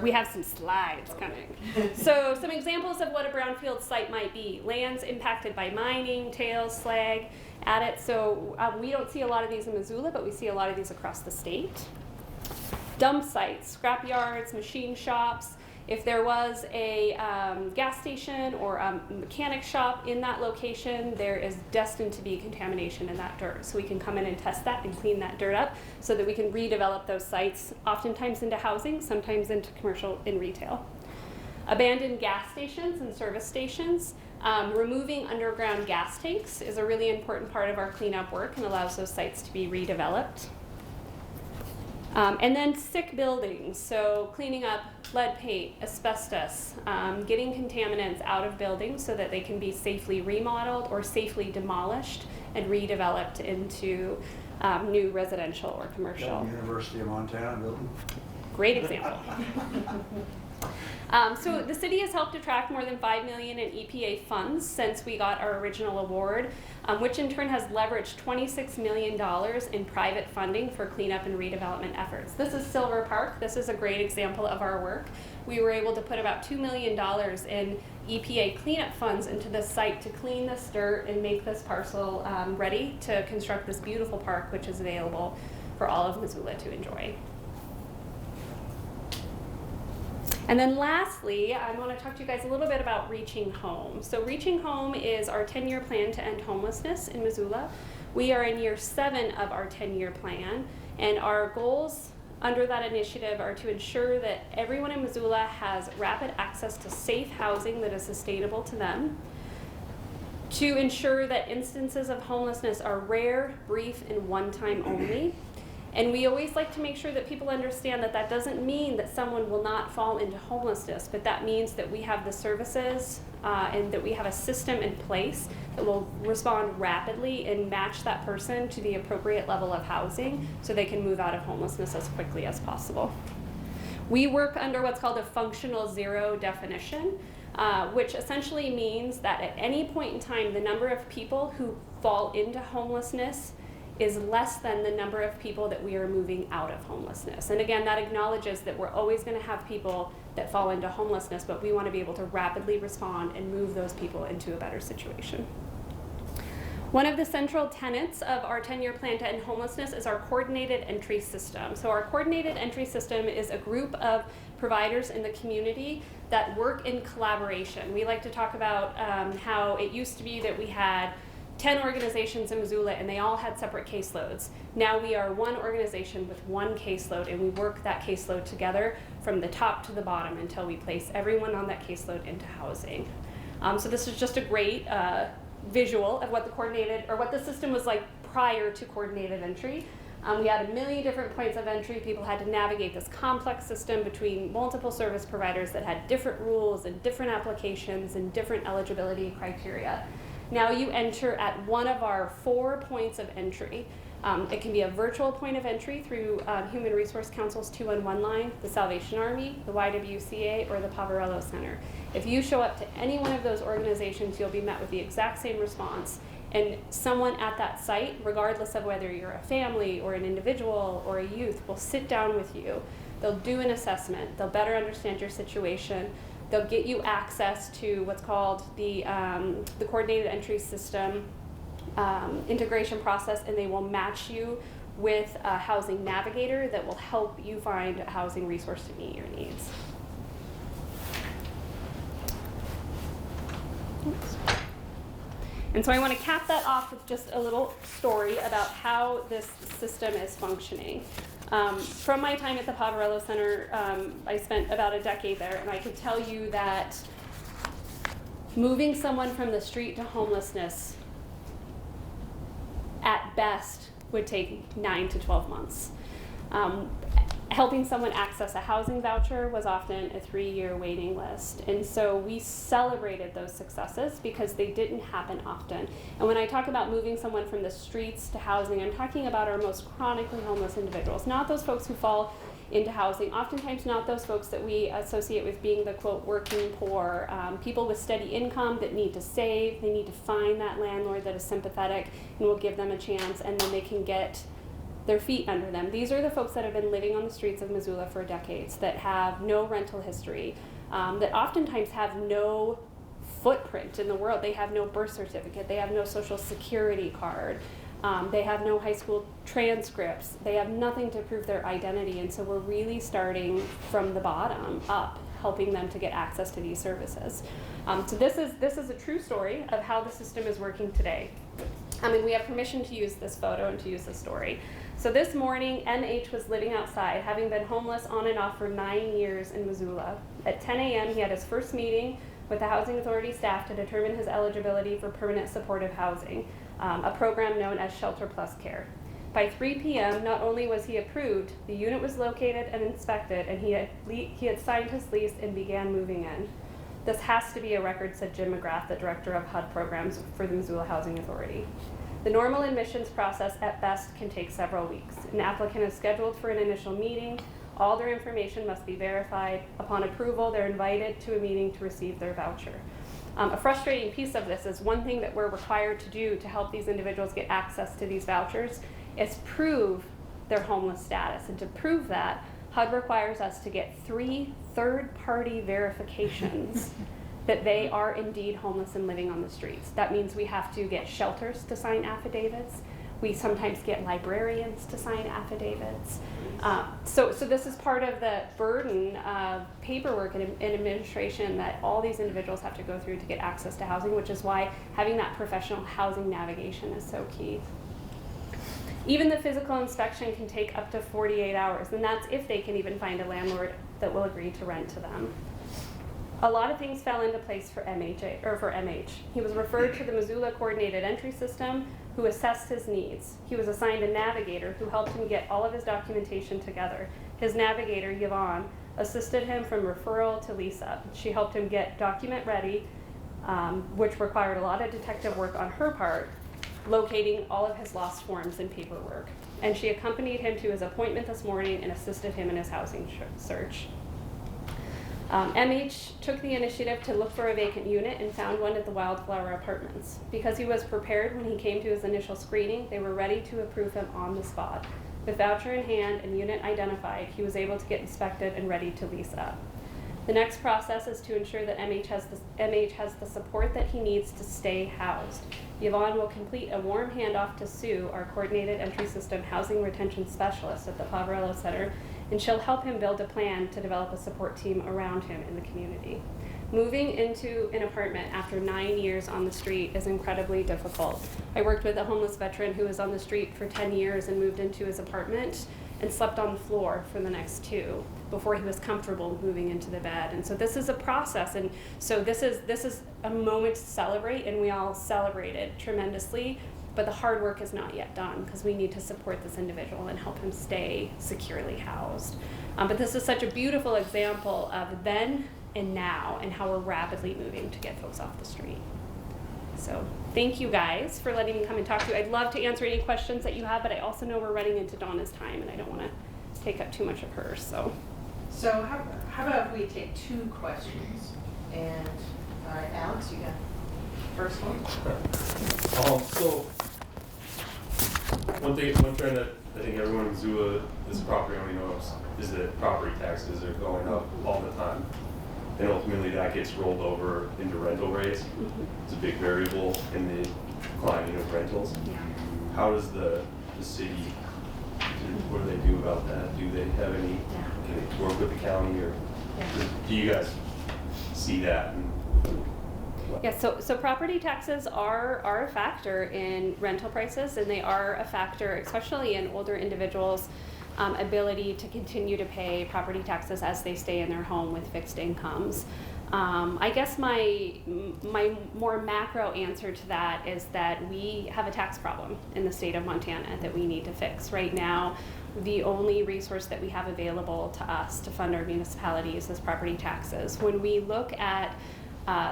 we have some slides coming. So some examples of what a brownfield site might be. Lands impacted by mining, tails, slag, adits. So we don't see a lot of these in Missoula, but we see a lot of these across the state. Dump sites, scrap yards, machine shops. If there was a gas station or a mechanic shop in that location, there is destined to be contamination in that dirt. So we can come in and test that and clean that dirt up so that we can redevelop those sites, oftentimes into housing, sometimes into commercial and retail. Abandoned gas stations and service stations. Removing underground gas tanks is a really important part of our cleanup work and allows those sites to be redeveloped. And then sick buildings, so cleaning up lead paint, asbestos, getting contaminants out of buildings so that they can be safely remodeled or safely demolished and redeveloped into new residential or commercial. University of Montana building. Great example. So the city has helped attract more than $5 million in EPA funds since we got our original award, which in turn has leveraged $26 million in private funding for cleanup and redevelopment efforts. This is Silver Park. This is a great example of our work. We were able to put about $2 million in EPA cleanup funds into this site to clean this dirt and make this parcel ready to construct this beautiful park, which is available for all of Missoula to enjoy. And then lastly, I want to talk to you guys a little bit about Reaching Home. So Reaching Home is our 10-year plan to end homelessness in Missoula. We are in year 7 of our 10-year plan, and our goals under that initiative are to ensure that everyone in Missoula has rapid access to safe housing that is sustainable to them, to ensure that instances of homelessness are rare, brief, and one-time only. And we always like to make sure that people understand that that doesn't mean that someone will not fall into homelessness, but that means that we have the services and that we have a system in place that will respond rapidly and match that person to the appropriate level of housing so they can move out of homelessness as quickly as possible. We work under what's called a functional zero definition, which essentially means that at any point in time, the number of people who fall into homelessness is less than the number of people that we are moving out of homelessness. And again, that acknowledges that we're always going to have people that fall into homelessness, but we want to be able to rapidly respond and move those people into a better situation. One of the central tenets of our 10-year plan to end homelessness is our coordinated entry system. So our coordinated entry system is a group of providers in the community that work in collaboration. We like to talk about how it used to be that we had 10 organizations in Missoula and they all had separate caseloads. Now we are one organization with one caseload, and we work that caseload together from the top to the bottom until we place everyone on that caseload into housing. So this is just a great visual of what the coordinated, or what the system was like prior to coordinated entry. We had a million different points of entry. People had to navigate this complex system between multiple service providers that had different rules and different applications and different eligibility criteria. Now you enter at one of our 4 points of entry. It can be a virtual point of entry through Human Resource Council's 211 line, the Salvation Army, the YWCA, or the Poverello Center. If you show up to any one of those organizations, you'll be met with the exact same response. And someone at that site, regardless of whether you're a family or an individual or a youth, will sit down with you. They'll do an assessment. They'll better understand your situation. They'll get you access to what's called the coordinated entry system integration process, and they will match you with a housing navigator that will help you find a housing resource to meet your needs. Oops. And so I want to cap that off with just a little story about how this system is functioning. From my time at the Poverello Center, I spent about a decade there, and I can tell you that moving someone from the street to homelessness at best would take 9 to 12 months. Helping someone access a housing voucher was often a 3-year waiting list. And so we celebrated those successes because they didn't happen often. And when I talk about moving someone from the streets to housing, I'm talking about our most chronically homeless individuals, not those folks who fall into housing, oftentimes not those folks that we associate with being the, quote, working poor, people with steady income that need to save. They need to find that landlord that is sympathetic and will give them a chance, and then they can get their feet under them. These are the folks that have been living on the streets of Missoula for decades, that have no rental history, that oftentimes have no footprint in the world. They have no birth certificate, they have no social security card, they have no high school transcripts, they have nothing to prove their identity, and so we're really starting from the bottom up, helping them to get access to these services. So this is a true story of how the system is working today. I mean, we have permission to use this photo and to use this story. So this morning, MH was living outside, having been homeless on and off for 9 years in Missoula. At 10 a.m., he had his first meeting with the Housing Authority staff to determine his eligibility for permanent supportive housing, a program known as Shelter Plus Care. By 3 p.m., not only was he approved, the unit was located and inspected, and he had signed his lease and began moving in. This has to be a record, said Jim McGrath, the director of HUD programs for the Missoula Housing Authority. The normal admissions process at best can take several weeks. An applicant is scheduled for an initial meeting. All their information must be verified. Upon approval, they're invited to a meeting to receive their voucher. A frustrating piece of this is one thing that we're required to do to help these individuals get access to these vouchers is prove their homeless status. And to prove that, HUD requires us to get 3 third-party verifications that they are indeed homeless and living on the streets. That means we have to get shelters to sign affidavits. We sometimes get librarians to sign affidavits. So this is part of the burden of paperwork and administration that all these individuals have to go through to get access to housing, which is why having that professional housing navigation is so key. Even the physical inspection can take up to 48 hours, and that's if they can even find a landlord that will agree to rent to them. A lot of things fell into place for MH. He was referred to the Missoula Coordinated Entry System, who assessed his needs. He was assigned a navigator who helped him get all of his documentation together. His navigator, Yvonne, assisted him from referral to lease up. She helped him get document ready, which required a lot of detective work on her part, locating all of his lost forms and paperwork. And she accompanied him to his appointment this morning and assisted him in his housing search. MH took the initiative to look for a vacant unit and found one at the Wildflower Apartments. Because he was prepared when he came to his initial screening, they were ready to approve him on the spot. With voucher in hand and unit identified, he was able to get inspected and ready to lease up. The next process is to ensure that MH has the support that he needs to stay housed. Yvonne will complete a warm handoff to Sue, our coordinated entry system housing retention specialist at the Poverello Center, and she'll help him build a plan to develop a support team around him in the community. Moving into an apartment after 9 years on the street is incredibly difficult. I worked with a homeless veteran who was on the street for 10 years and moved into his apartment and slept on the floor for the next 2 before he was comfortable moving into the bed. And so this is a process, and so this is a moment to celebrate, and we all celebrate it tremendously, but the hard work is not yet done because we need to support this individual and help him stay securely housed. But this is such a beautiful example of then and now and how we're rapidly moving to get folks off the street. So thank you guys for letting me come and talk to you. I'd love to answer any questions that you have, but I also know we're running into Donna's time and I don't want to take up too much of hers. So how about we take 2 questions? And, all right, Alex, you got first one? So, one trend that I think everyone in Missoula is a property owner knows is that property taxes are going up all the time. And ultimately that gets rolled over into rental rates. It's a big variable in the declining of rentals. Yeah. How does the city, what do they do about that? Do they have any, can they work with the county, or do you guys see that? Yeah, so property taxes are a factor in rental prices, and they are a factor, especially in older individuals' ability to continue to pay property taxes as they stay in their home with fixed incomes. I guess my more macro answer to that is that we have a tax problem in the state of Montana that we need to fix. Right now, the only resource that we have available to us to fund our municipalities is property taxes. When we look at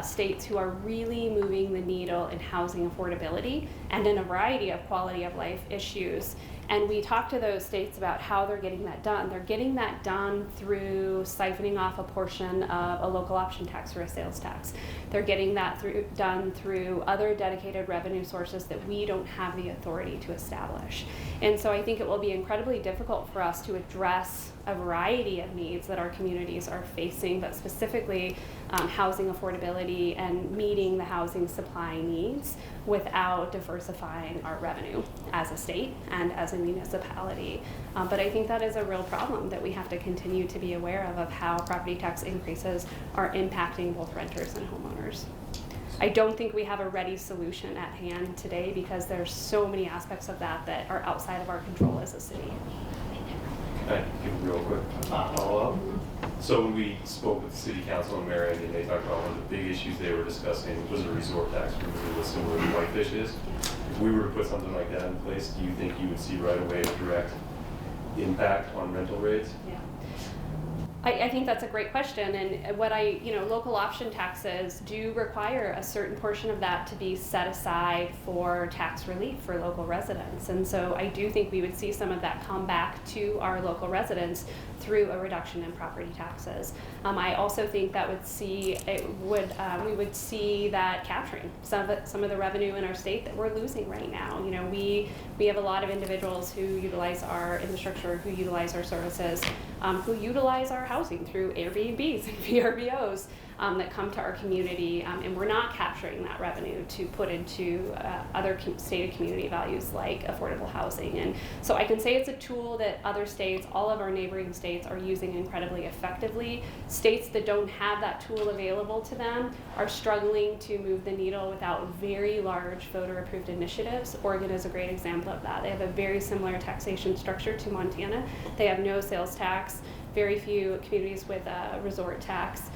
states who are really moving the needle in housing affordability and in a variety of quality of life issues, and we talk to those states about how they're getting that done. They're getting that done through siphoning off a portion of a local option tax or a sales tax. They're getting that done through other dedicated revenue sources that we don't have the authority to establish. And so I think it will be incredibly difficult for us to address a variety of needs that our communities are facing, but specifically housing affordability and meeting the housing supply needs without diversifying our revenue as a state and as a municipality. But I think that is a real problem that we have to continue to be aware of how property tax increases are impacting both renters and homeowners. I don't think we have a ready solution at hand today because there's so many aspects of that are outside of our control as a city. Can I give a real quick follow-up? So when we spoke with the city council in Marion, and they talked about one of the big issues they were discussing was a resort tax for Missoula, similar to Whitefish is. If we were to put something like that in place, do you think you would see right away a direct impact on rental rates? Yeah. I think that's a great question, and local option taxes do require a certain portion of that to be set aside for tax relief for local residents, and so I do think we would see some of that come back to our local residents through a reduction in property taxes. I also think that we would see that capturing some of the revenue in our state that we're losing right now. You know, we have a lot of individuals who utilize our infrastructure, who utilize our services, who utilize our housing through Airbnbs and VRBOs that come to our community, and we're not capturing that revenue to put into other stated community values like affordable housing. And so I can say it's a tool that other states, all of our neighboring states, are using incredibly effectively. States that don't have that tool available to them are struggling to move the needle without very large voter-approved initiatives. Oregon is a great example of that. They have a very similar taxation structure to Montana. They have no sales tax, very few communities with a resort tax,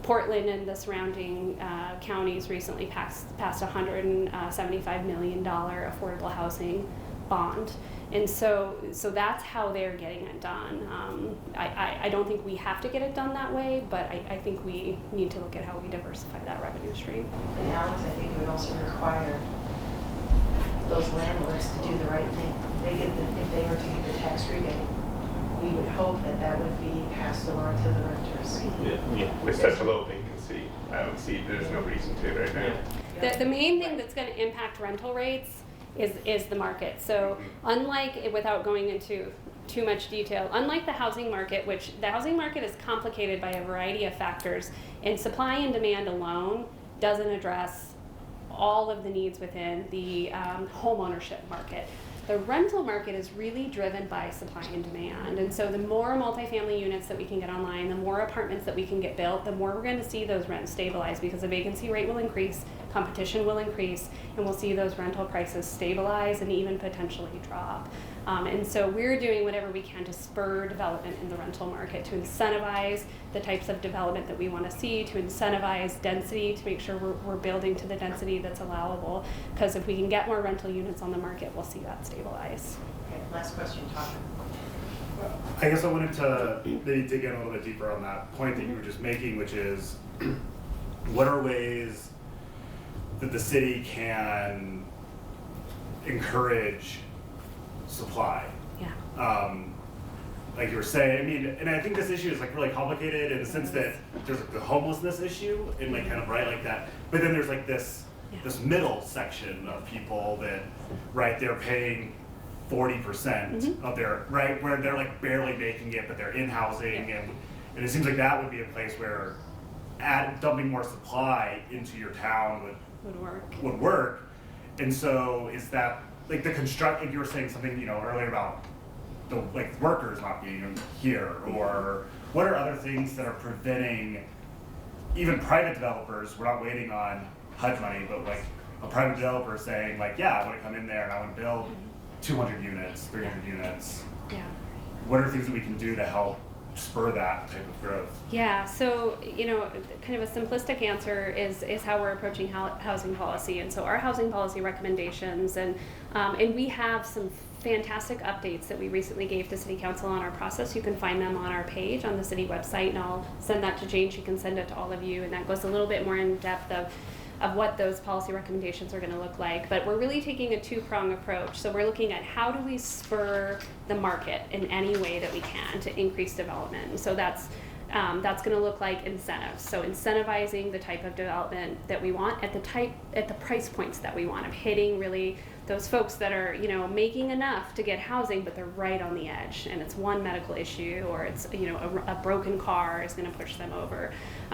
Portland and the surrounding counties recently passed $175 million affordable housing bond. And so that's how they're getting it done. I don't think we have to get it done that way, but I think we need to look at how we diversify that revenue stream. And Alex, I think it would also require those landlords to do the right thing. If they were to get the tax rebate, we would hope that would be passed along to the renters. Yeah. With such a low vacancy, I don't see there's no reason to right now. The main thing that's going to impact rental rates is the market. So unlike, without going into too much detail. Unlike the housing market, which the housing market is complicated by a variety of factors, and supply and demand alone doesn't address all of the needs within the home ownership market. The rental market is really driven by supply and demand. And so the more multifamily units that we can get online, the more apartments that we can get built, the more we're going to see those rents stabilize, because the vacancy rate will increase, competition will increase, and we'll see those rental prices stabilize and even potentially drop. And so we're doing whatever we can to spur development in the rental market, to incentivize the types of development that we want to see, to incentivize density, to make sure we're building to the density that's allowable. Because if we can get more rental units on the market, we'll see that stabilize. Okay, last question, Tom. I guess I wanted to maybe dig in a little bit deeper on that point that you were just making, which is, what are ways that the city can encourage supply? Yeah. Like you were saying, I mean, and I think this issue is like really complicated in the sense that there's like the homelessness issue and like kind of right like that, but then there's like this middle section of people that, right, they're paying 40% of their, right, where they're like barely making it, but they're in housing, and it seems like that would be a place where dumping more supply into your town would work. And so is that like the construct, like you were saying something, you know, earlier about the like workers not being here, or what are other things that are preventing even private developers? We're not waiting on HUD money, but like a private developer saying like, yeah, I want to come in there and I want to build 200 units, 300 units. Yeah. What are things that we can do to help spur that type of growth? Yeah, so, you know, kind of a simplistic answer is how we're approaching housing policy. And so our housing policy recommendations, and we have some fantastic updates that we recently gave to City Council on our process. You can find them on our page on the city website, and I'll send that to Jane. She can send it to all of you, and that goes a little bit more in depth of what those policy recommendations are going to look like. But we're really taking a two-prong approach. So we're looking at how do we spur the market in any way that we can to increase development. And so that's going to look like incentives. So incentivizing the type of development that we want at the price points that we want, of hitting really those folks that are, you know, making enough to get housing, but they're right on the edge, and it's one medical issue, or it's, you know, a broken car is going to push them over.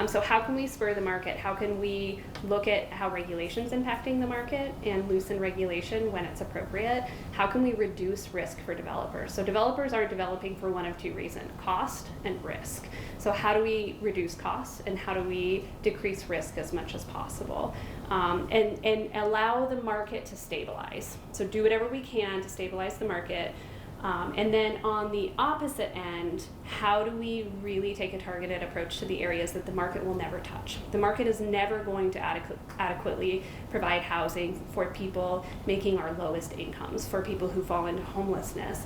So how can we spur the market? How can we look at how regulation's impacting the market and loosen regulation when it's appropriate? How can we reduce risk for developers? So developers aren't developing for one of two reasons: cost and risk. So how do we reduce costs, and how do we decrease risk as much as possible? And allow the market to stabilize. So do whatever we can to stabilize the market. And then on the opposite end, how do we really take a targeted approach to the areas that the market will never touch? The market is never going to adequately provide housing for people making our lowest incomes, for people who fall into homelessness,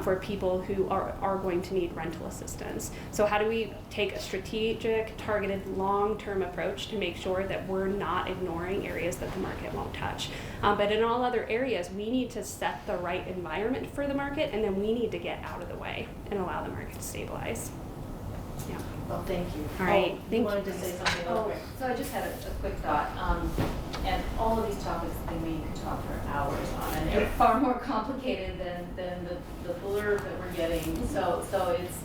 for people who are going to need rental assistance. So how do we take a strategic, targeted, long-term approach to make sure that we're not ignoring areas that the market won't touch? But in all other areas, we need to set the right environment for the market, and then we need to get out of the way and allow the market to stabilize. Yeah. Well, thank you. All right. You wanted to say something real quick? So I just had a quick thought, and all of these topics, I mean, you could talk for hours on, and they're far more complicated than the blurb that we're getting. So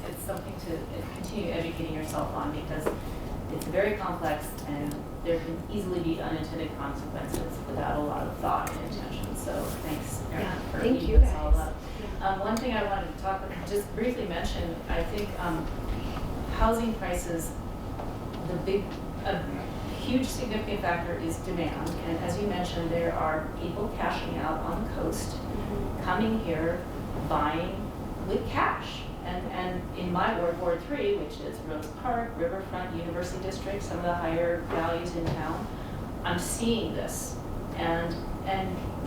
it's something to continue educating yourself on, because it's very complex, and there can easily be unintended consequences without a lot of thought and intention. So thanks, Erin, for eating this all up. One thing I wanted to talk about, just briefly mention, I think housing prices, a huge significant factor is demand. And as you mentioned, there are people cashing out on the coast, coming here, buying with cash. And in my Ward 3, which is Rose Park, Riverfront, University District, some of the higher values in town, I'm seeing this. And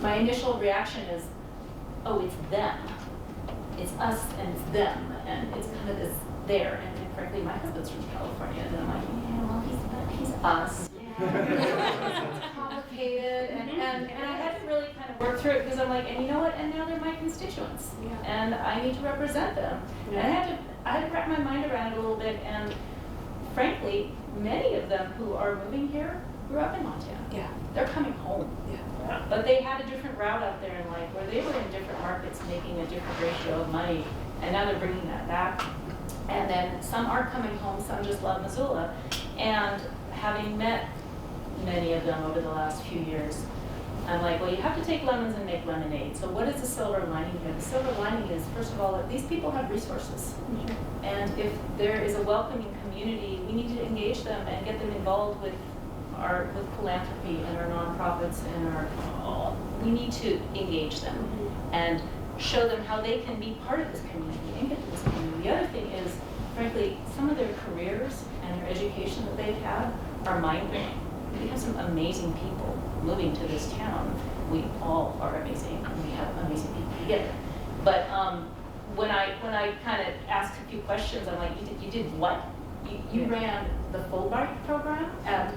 my initial reaction is, oh, it's them. It's us and it's them. And it's kind of this there. And frankly, my husband's from California. And I'm like, yeah, well, he's us. It's complicated. And I had to really kind of work through it, because I'm like, and you know what? And now they're my constituents. Yeah. And I need to represent them. Yeah. And I had to wrap my mind around it a little bit. And frankly, many of them who are moving here grew up in Montana. Yeah. They're coming home. Yeah. But they had a different route out there in life, where they were in different markets making a different ratio of money And now they're bringing that back. And then some are coming home, some just love Missoula. And having met many of them over the last few years, I'm like, well, you have to take lemons and make lemonade. So what is the silver lining here? The silver lining is, first of all, that these people have resources. And if there is a welcoming community, we need to engage them and get them involved with philanthropy and our nonprofits and we need to engage them and show them how they can be part of this community and get to this community. The other thing is, frankly, some of their careers and their education that they've had are mind-blowing. We have some amazing people moving to this town. We all are amazing, and we have amazing people together. But when I kind of asked a few questions, I'm like, you did what? You ran the Fulbright program at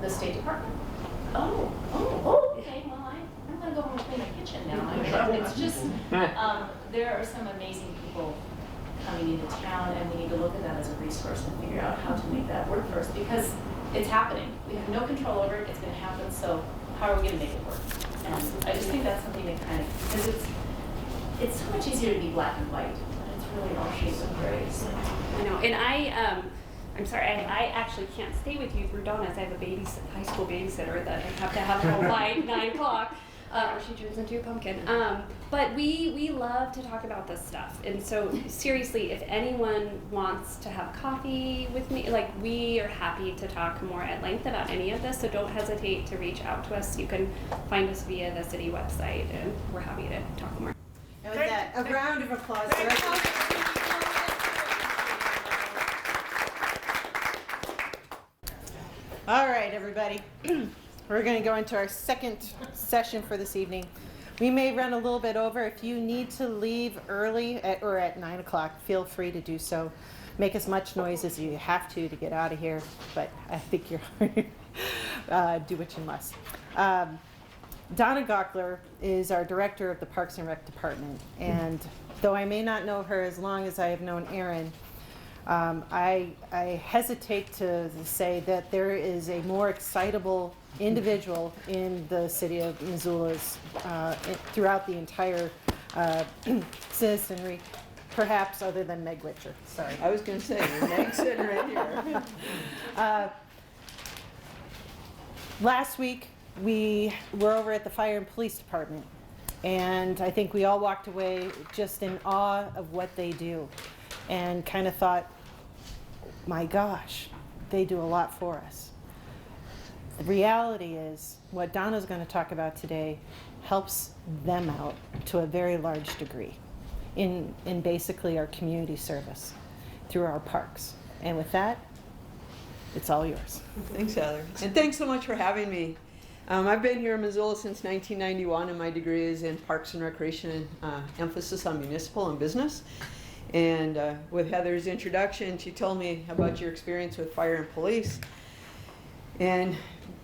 the State Department? Oh, okay, well, I'm gonna go home and clean my kitchen now. It's just, there are some amazing people coming into town, and we need to look at that as a resource and figure out how to make that work for us, because it's happening. We have no control over it, it's gonna happen, so how are we gonna make it work? And I just think that's something that kind of, because it's so much easier to be black and white, but it's really all shades of gray. So. I know, and I'm sorry, I actually can't stay with you through donuts. I have a high school babysitter that I have to have home by 9 o'clock, or she turns into a pumpkin. But we love to talk about this stuff. And so seriously, if anyone wants to have coffee with me, like, we are happy to talk more at length about any of this. So don't hesitate to reach out to us. You can find us via the city website, and we're happy to talk more. And with that, a round of applause for everyone. All right, everybody. We're going to go into our second session for this evening. We may run a little bit over. If you need to leave early or at 9 o'clock, feel free to do so. Make as much noise as you have to get out of here, but I think you're do what you must. Donna Gockler is our director of the Parks and Rec Department, and though I may not know her as long as I have known Erin, I hesitate to say that there is a more excitable individual in the city of Missoula's throughout the entire citizenry, perhaps other than Meg Witcher. Sorry. I was going to say, Meg's sitting right here. Last week, we were over at the Fire and Police Department, and I think we all walked away just in awe of what they do, and kind of thought, my gosh, they do a lot for us. The reality is, what Donna's going to talk about today helps them out to a very large degree in basically our community service through our parks. And with that, it's all yours. Thanks, Heather. And thanks so much for having me. I've been here in Missoula since 1991, and my degree is in Parks and Recreation, emphasis on municipal and business. And with Heather's introduction, she told me about your experience with fire and police. And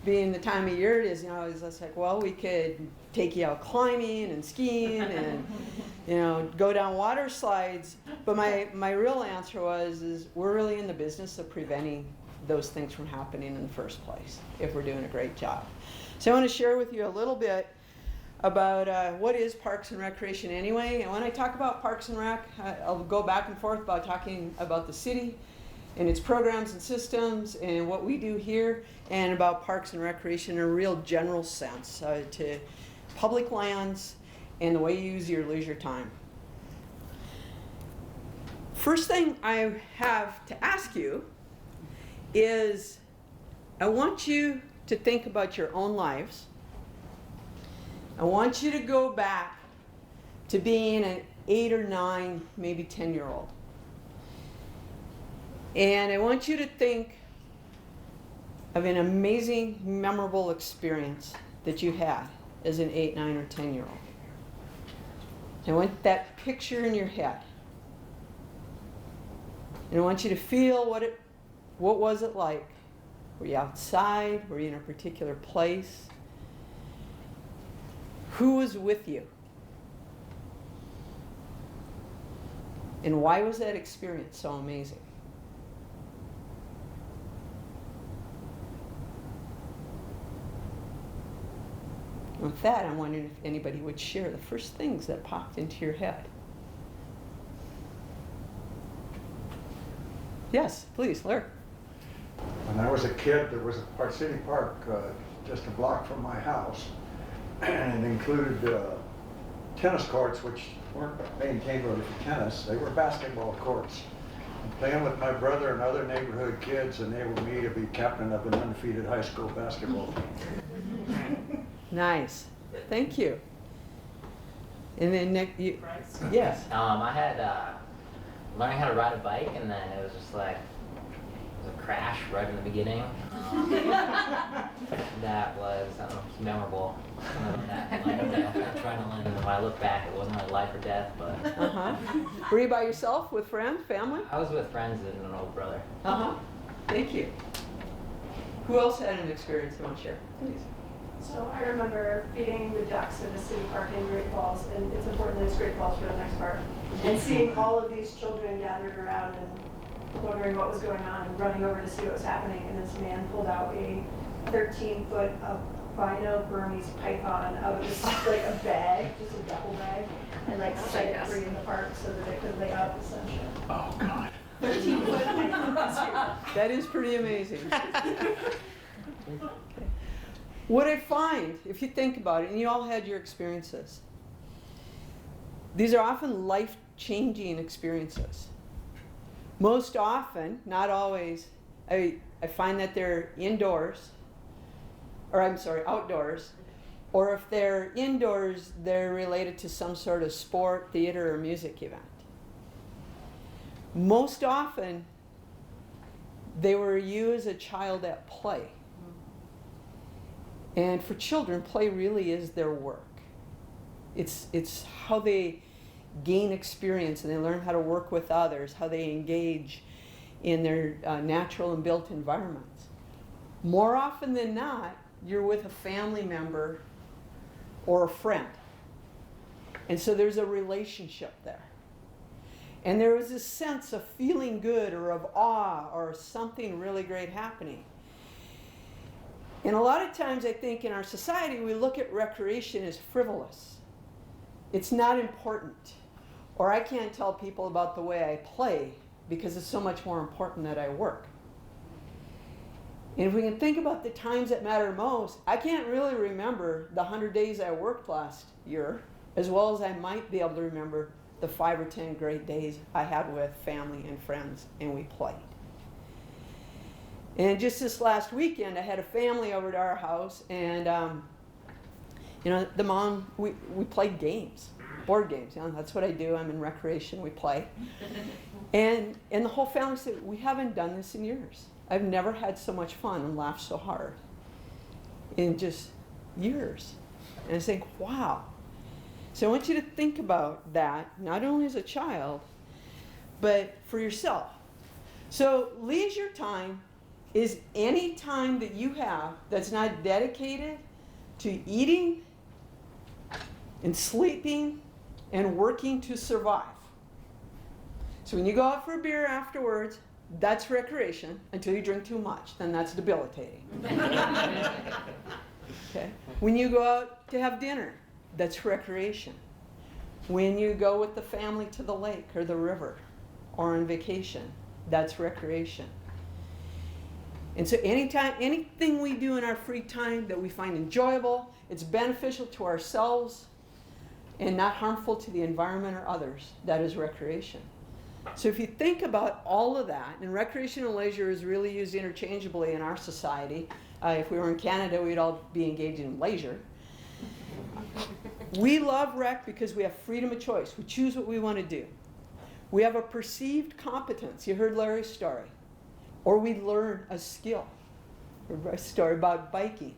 being the time of year it is, I was just like, well, we could take you out climbing and skiing and, go down water slides. But my real answer is we're really in the business of preventing those things from happening in the first place, if we're doing a great job. So I want to share with you a little bit about what is Parks and Recreation anyway. And when I talk about Parks and Rec, I'll go back and forth about talking about the city and its programs and systems and what we do here, and about Parks and Recreation in a real general sense, to public lands and the way you use your leisure time. First thing I have to ask you is, I want you to think about your own lives. I want you to go back to being an 8 or 9, maybe 10-year-old. And I want you to think of an amazing, memorable experience that you had as an 8, 9, or 10-year-old. I want that picture in your head. And I want you to feel what was it like? Were you outside? Were you in a particular place? Who was with you? And why was that experience so amazing? With that, I'm wondering if anybody would share the first things that popped into your head. Yes, please, Larry. When I was a kid, there was a Park City Park just a block from my house, and it included tennis courts, which weren't maintained really for tennis. They were basketball courts. And playing with my brother and other neighborhood kids enabled me to be captain of an undefeated high school basketball team. Nice. Thank you. And then Nick, yes. I had learning how to ride a bike, and then it was just like it was a crash right in the beginning. That was memorable. That adrenaline. And when I look back, it wasn't really life or death, but. Were you by yourself, with friends, family? I was with friends and an older brother. Thank you. Who else had an experience you want to share? Please. So I remember feeding the ducks in the city park in Great Falls, and it's important that it's Great Falls for the next part, and seeing all of these children gathered around and wondering what was going on and running over to see what was happening, and this man pulled out a 13-foot albino Burmese python out of this, like a bag, just a duffel bag, and like set it free in the park so that it could lay out in the sunshine. Oh, God. 13-foot python. That is pretty amazing. What I find, if you think about it, and you all had your experiences, these are often life-changing experiences. Most often, not always, I find that they're outdoors, or if they're indoors, they're related to some sort of sport, theater, or music event. Most often, they were you as a child at play. And for children, play really is their work. It's how they gain experience and they learn how to work with others, how they engage in their natural and built environments. More often than not, you're with a family member or a friend. And so there's a relationship there. And there was this sense of feeling good or of awe or something really great happening. And a lot of times I think in our society we look at recreation as frivolous. It's not important. Or I can't tell people about the way I play because it's so much more important that I work. And if we can think about the times that matter most, I can't really remember the 100 days I worked last year as well as I might be able to remember the 5 or 10 great days I had with family and friends and we played. And just this last weekend, I had a family over to our house, and the mom, we played games, board games. That's what I do. I'm in recreation. We play, and the whole family said, "We haven't done this in years. I've never had so much fun and laughed so hard in just years." And I think, wow. So I want you to think about that, not only as a child, but for yourself. So leisure time is any time that you have that's not dedicated to eating and sleeping and working to survive. So when you go out for a beer afterwards, that's recreation until you drink too much, then that's debilitating. Okay? When you go out to have dinner, that's recreation. When you go with the family to the lake or the river or on vacation, that's recreation. And so anything we do in our free time that we find enjoyable, it's beneficial to ourselves and not harmful to the environment or others, that is recreation. So if you think about all of that, and recreation and leisure is really used interchangeably in our society. If we were in Canada, we'd all be engaged in leisure. We love rec because we have freedom of choice. We choose what we want to do. We have a perceived competence. You heard Larry's story. Or we learn a skill. A story about biking.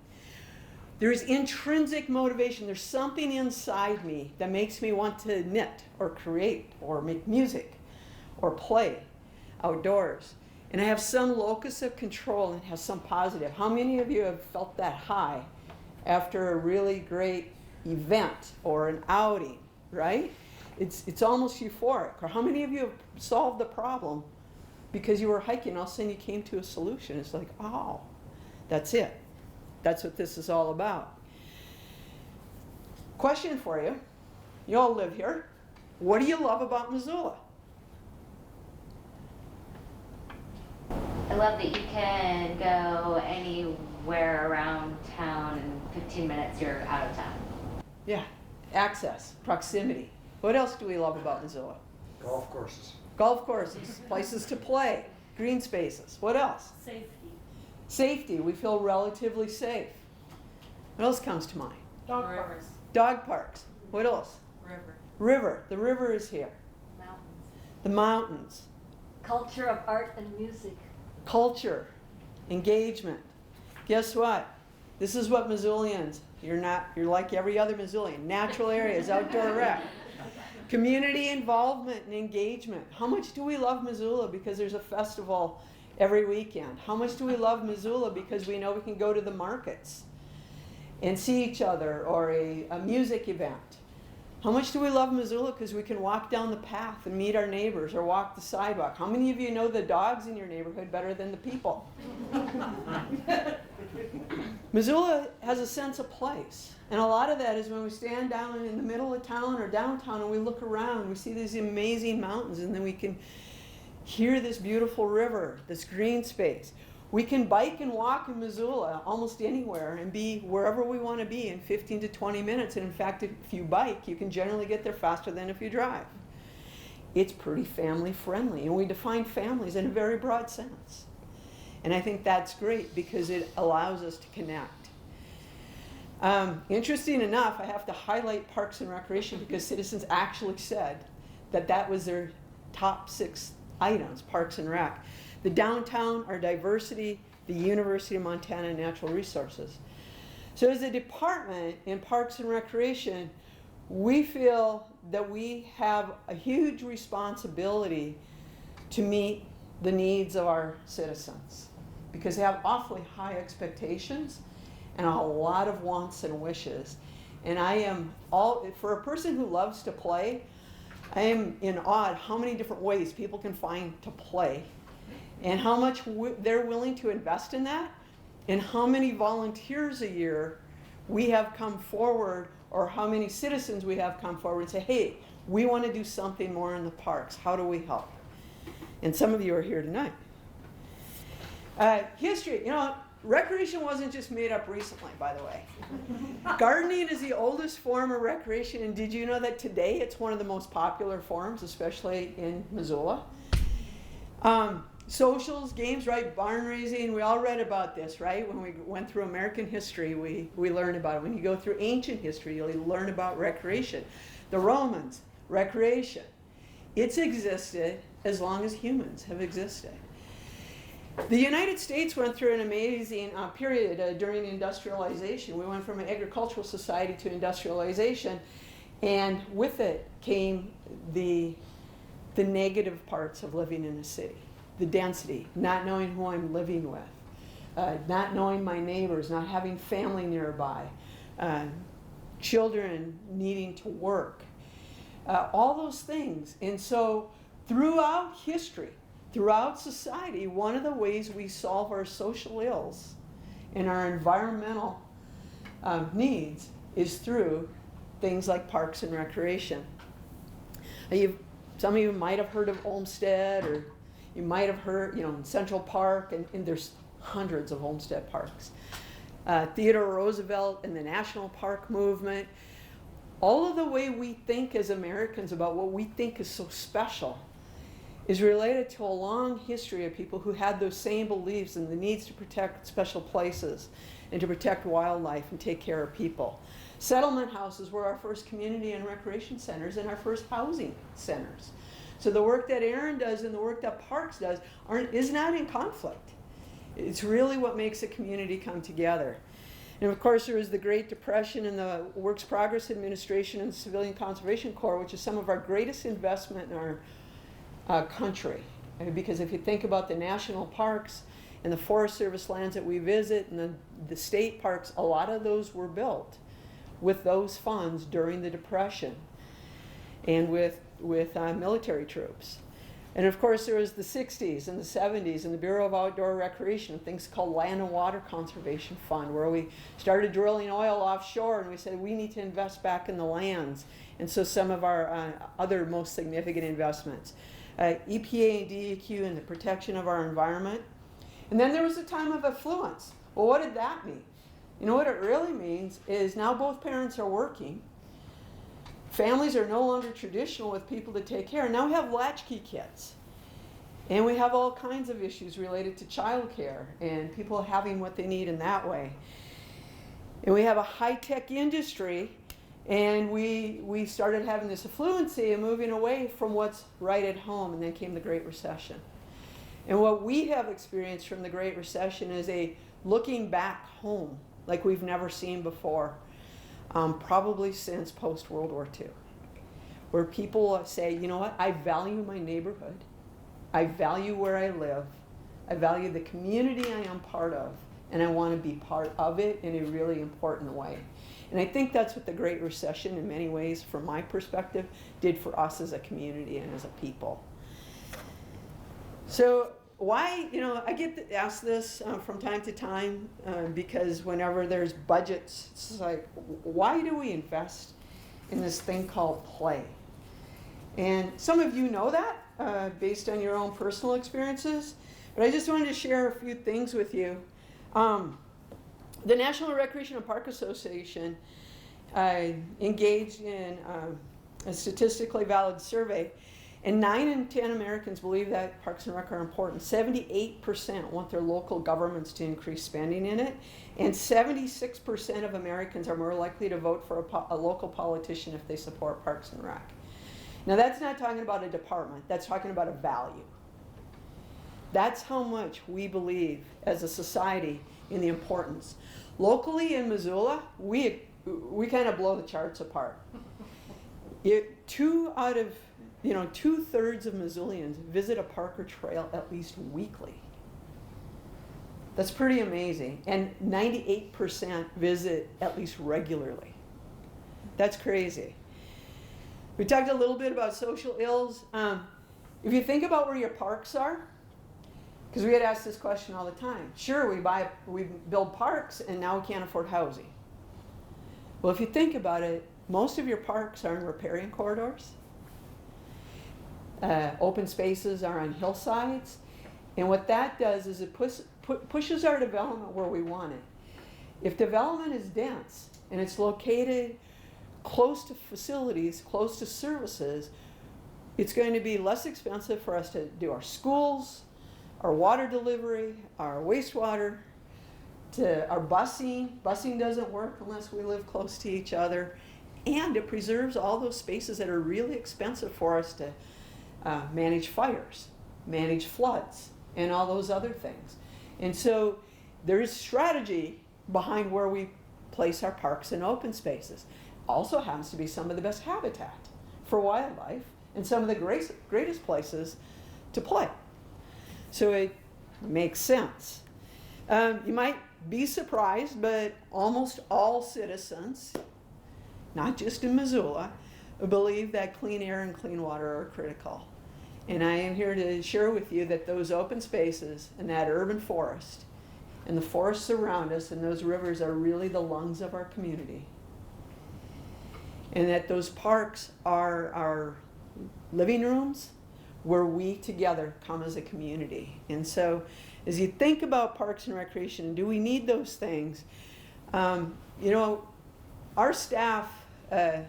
There's intrinsic motivation. There's something inside me that makes me want to knit or create or make music or play outdoors. And I have some locus of control and have some positive. How many of you have felt that high after a really great event or an outing, right? It's almost euphoric. Or how many of you have solved the problem because you were hiking, all of a sudden you came to a solution. It's like, oh, that's it. That's what this is all about. Question for you. You all live here. What do you love about Missoula? I love that you can go anywhere around town in 15 minutes you're out of town. Yeah, access, proximity. What else do we love about Missoula? Golf courses. Golf courses, places to play, green spaces. What else? Safety. Safety, we feel relatively safe. What else comes to mind? Dog parks. Dog parks. What else? River. River, the river is here. Mountains. The mountains. Culture of art and music. Culture, engagement. Guess what? This is what Missoulians, you're like every other Missoulian. Natural areas, outdoor rec. Community involvement and engagement. How much do we love Missoula because there's a festival every weekend? How much do we love Missoula because we know we can go to the markets and see each other, or a music event? How much do we love Missoula because we can walk down the path and meet our neighbors or walk the sidewalk? How many of you know the dogs in your neighborhood better than the people? Missoula has a sense of place. And a lot of that is when we stand down in the middle of town or downtown and we look around, we see these amazing mountains, and then we can hear this beautiful river, this green space. We can bike and walk in Missoula almost anywhere and be wherever we want to be in 15 to 20 minutes. And in fact, if you bike, you can generally get there faster than if you drive. It's pretty family friendly, and we define families in a very broad sense. And I think that's great because it allows us to connect. Interesting enough, I have to highlight Parks and Recreation because citizens actually said that that was their top 6 items, Parks and Rec. The downtown, our diversity, the University of Montana Natural Resources. So as a department in Parks and Recreation, we feel that we have a huge responsibility to meet the needs of our citizens because they have awfully high expectations and a lot of wants and wishes. And for a person who loves to play, I am in awe at how many different ways people can find to play and how much they're willing to invest in that, and how many volunteers a year we have come forward, or how many citizens we have come forward and say, hey, we want to do something more in the parks. How do we help? And some of you are here tonight. History, recreation wasn't just made up recently, by the way. Gardening is the oldest form of recreation, and did you know that today it's one of the most popular forms, especially in Missoula? Socials, games, right? Barn raising, we all read about this, right? When we went through American history, we learned about it. When you go through ancient history, you'll learn about recreation. The Romans, recreation. It's existed as long as humans have existed. The United States went through an amazing period during industrialization. We went from an agricultural society to industrialization, and with it came the negative parts of living in a city. The density, not knowing who I'm living with, not knowing my neighbors, not having family nearby, children needing to work, all those things. And so throughout history, throughout society, one of the ways we solve our social ills and our environmental needs is through things like parks and recreation. Some of you might have heard of Olmsted, or you might have heard, in Central Park, and there's hundreds of Olmsted parks. Theodore Roosevelt and the National Park movement. All of the way we think as Americans about what we think is so special is related to a long history of people who had those same beliefs and the needs to protect special places and to protect wildlife and take care of people. Settlement houses were our first community and recreation centers and our first housing centers. So the work that Aaron does and the work that Parks does is not in conflict. It's really what makes a community come together. And of course, there was the Great Depression and the Works Progress Administration and the Civilian Conservation Corps, which is some of our greatest investment in our country. Because if you think about the national parks and the Forest Service lands that we visit and the state parks, a lot of those were built with those funds during the Depression and with military troops. And of course there was the 60s and the 70s and the Bureau of Outdoor Recreation, things called Land and Water Conservation Fund, where we started drilling oil offshore and we said we need to invest back in the lands. And so some of our other most significant investments. EPA and DEQ and the protection of our environment. And then there was a time of affluence. Well, what did that mean? You know what it really means is now both parents are working. Families are no longer traditional with people to take care. Now we have latchkey kids. And we have all kinds of issues related to childcare and people having what they need in that way. And we have a high-tech industry, and we started having this affluency and moving away from what's right at home, and then came the Great Recession. And what we have experienced from the Great Recession is a looking back home like we've never seen before, probably since post-World War II, where people say, you know what, I value my neighborhood. I value where I live. I value the community I am part of, and I want to be part of it in a really important way. And I think that's what the Great Recession, in many ways, from my perspective, did for us as a community and as a people. So why, I get asked this from time to time because whenever there's budgets, it's like, why do we invest in this thing called play? And some of you know that based on your own personal experiences, but I just wanted to share a few things with you. The National Recreation and Park Association engaged in a statistically valid survey, and 9 in 10 Americans believe that parks and rec are important. 78% want their local governments to increase spending in it, and 76% of Americans are more likely to vote for a local politician if they support parks and rec. Now that's not talking about a department, that's talking about a value. That's how much we believe as a society in the importance. Locally in Missoula, we kind of blow the charts apart. 2/3 of Missoulians visit a park or trail at least weekly. That's pretty amazing. And 98% visit at least regularly. That's crazy. We talked a little bit about social ills. If you think about where your parks are, because we get asked this question all the time. Sure, we build parks and now we can't afford housing. Well, if you think about it, most of your parks are in riparian corridors. Open spaces are on hillsides. And what that does is it pushes our development where we want it. If development is dense and it's located close to facilities, close to services, it's going to be less expensive for us to do our schools, our water delivery, our wastewater, to our busing. Busing doesn't work unless we live close to each other. And it preserves all those spaces that are really expensive for us to manage fires, manage floods, and all those other things. And so there is strategy behind where we place our parks and open spaces. Also happens to be some of the best habitat for wildlife and some of the greatest places to play. So it makes sense. You might be surprised, but almost all citizens, not just in Missoula, believe that clean air and clean water are critical. And I am here to share with you that those open spaces and that urban forest and the forests around us and those rivers are really the lungs of our community. And that those parks are our living rooms where we together come as a community. And so as you think about parks and recreation, do we need those things? Our staff, when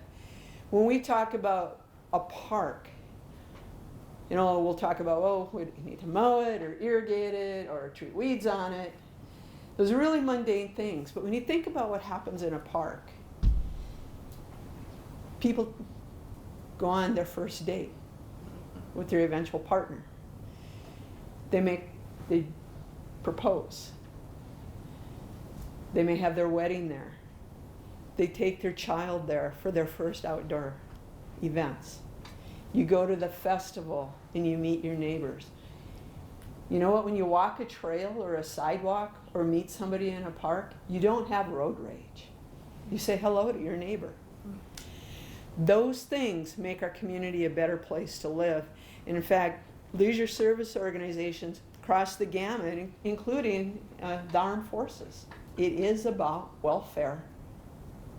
we talk about a park, we'll talk about, we need to mow it or irrigate it or treat weeds on it. Those are really mundane things. But when you think about what happens in a park, people go on their first date with their eventual partner. They propose. They may have their wedding there. They take their child there for their first outdoor events. You go to the festival and you meet your neighbors. You know what? When you walk a trail or a sidewalk or meet somebody in a park, you don't have road rage. You say hello to your neighbor. Those things make our community a better place to live. And in fact, leisure service organizations cross the gamut, including the armed forces. It is about welfare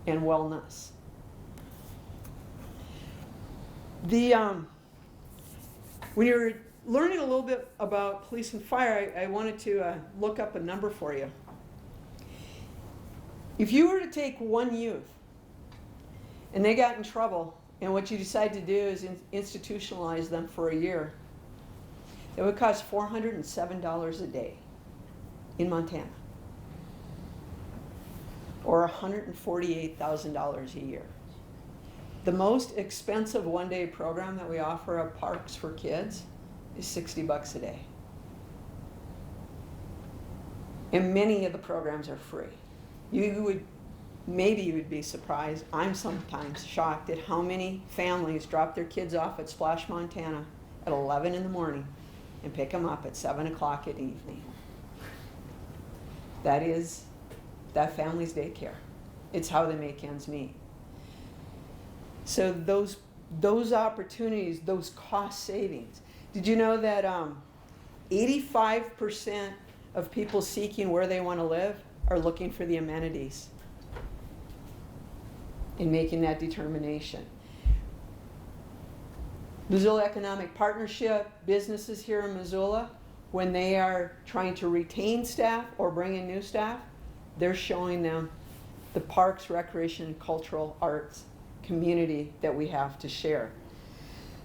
and wellness. When you're learning a little bit about police and fire, I wanted to look up a number for you. If you were to take one youth and they got in trouble, and what you decide to do is institutionalize them for a year, it would cost $407 a day in Montana, or $148,000 a year. The most expensive one-day program that we offer at Parks for Kids is $60 a day. And many of the programs are free. Maybe you would be surprised. I'm sometimes shocked at how many families drop their kids off at Splash, Montana at 11 in the morning and pick them up at 7 o'clock at evening. That is that family's daycare. It's how they make ends meet. So those opportunities, those cost savings. Did you know that 85% of people seeking where they want to live are looking for the amenities in making that determination? Missoula Economic Partnership, businesses here in Missoula, when they are trying to retain staff or bring in new staff, they're showing them the parks, recreation, cultural, arts community that we have to share.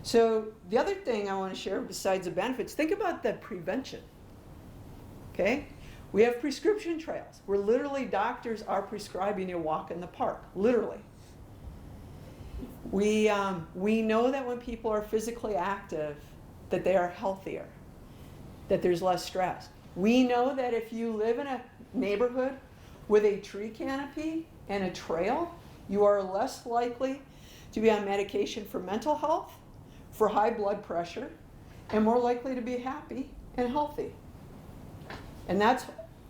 So the other thing I want to share besides the benefits, think about the prevention. Okay? We have prescription trails where literally doctors are prescribing a walk in the park, literally. We know that when people are physically active, that they are healthier, that there's less stress. We know that if you live in a neighborhood with a tree canopy and a trail, you are less likely to be on medication for mental health, for high blood pressure, and more likely to be happy and healthy. And that's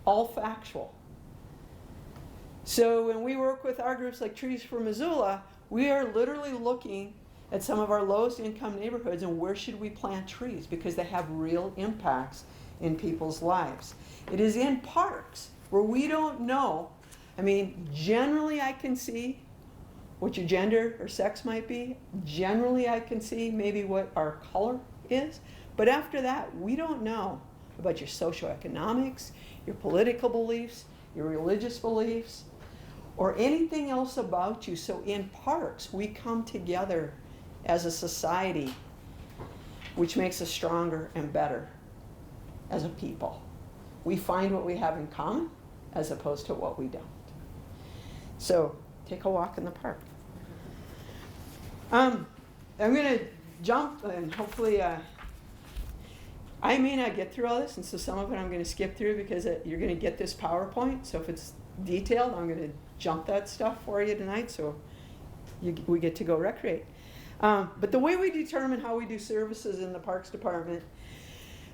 all factual. So when we work with our groups like Trees for Missoula, we are literally looking at some of our lowest income neighborhoods and where should we plant trees, because they have real impacts in people's lives. It is in parks where we don't know. I mean, generally I can see what your gender or sex might be. Generally I can see maybe what our color is. But after that, we don't know about your socioeconomics, your political beliefs, your religious beliefs, or anything else about you. So in parks, we come together as a society, which makes us stronger and better as a people. We find what we have in common as opposed to what we don't. So take a walk in the park. I'm going to jump and hopefully I may not get through all this, and so some of it I'm going to skip through because you're going to get this PowerPoint. So if it's detailed, I'm going to jump that stuff for you tonight so we get to go recreate. But the way we determine how we do services in the Parks Department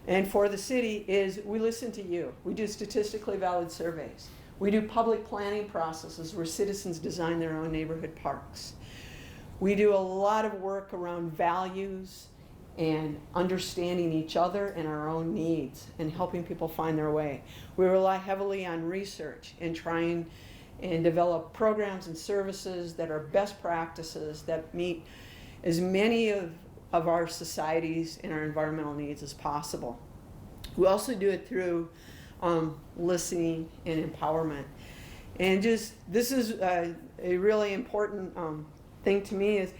and for the city is we listen to you. We do statistically valid surveys. We do public planning processes where citizens design their own neighborhood parks. We do a lot of work around values and understanding each other and our own needs and helping people find their way. We rely heavily on research and trying and develop programs and services that are best practices that meet as many of our societies and our environmental needs as possible. We also do it through listening and empowerment. And just, this is a really important thing to me is,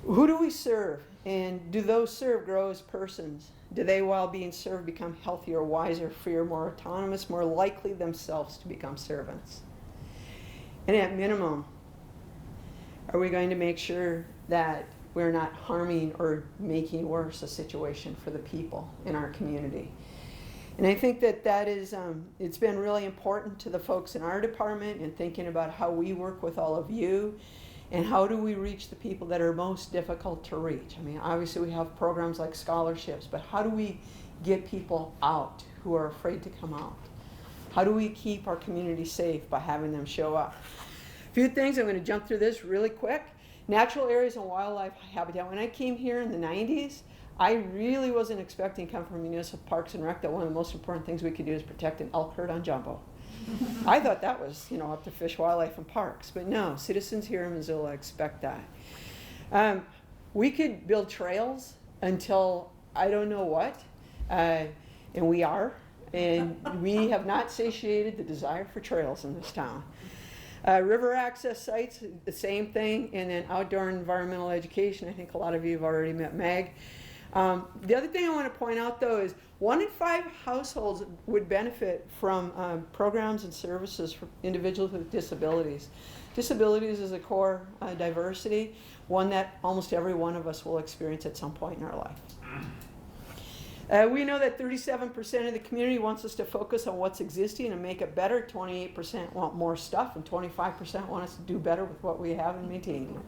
who do we serve? And do those served grow as persons? Do they, while being served, become healthier, wiser, freer, more autonomous, more likely themselves to become servants? And at minimum, are we going to make sure that we're not harming or making worse a situation for the people in our community? And I think that is, it's been really important to the folks in our department in thinking about how we work with all of you and how do we reach the people that are most difficult to reach. I mean, obviously we have programs like scholarships, but how do we get people out who are afraid to come out? How do we keep our community safe by having them show up? A few things, I'm going to jump through this really quick. Natural areas and wildlife habitat. When I came here in the 90s, I really wasn't expecting to come from municipal parks and rec that one of the most important things we could do is protect an elk herd on Jumbo. I thought that was, up to fish, wildlife, and parks. But no, citizens here in Missoula expect that. We could build trails until I don't know what, and we are, and we have not satiated the desire for trails in this town. River access sites, the same thing, and then outdoor environmental education. I think a lot of you have already met Meg. The other thing I want to point out, though, is 1 in 5 households would benefit from programs and services for individuals with disabilities. Disabilities is a core diversity, one that almost every one of us will experience at some point in our life. We know that 37% of the community wants us to focus on what's existing and make it better. 28% want more stuff, and 25% want us to do better with what we have and maintaining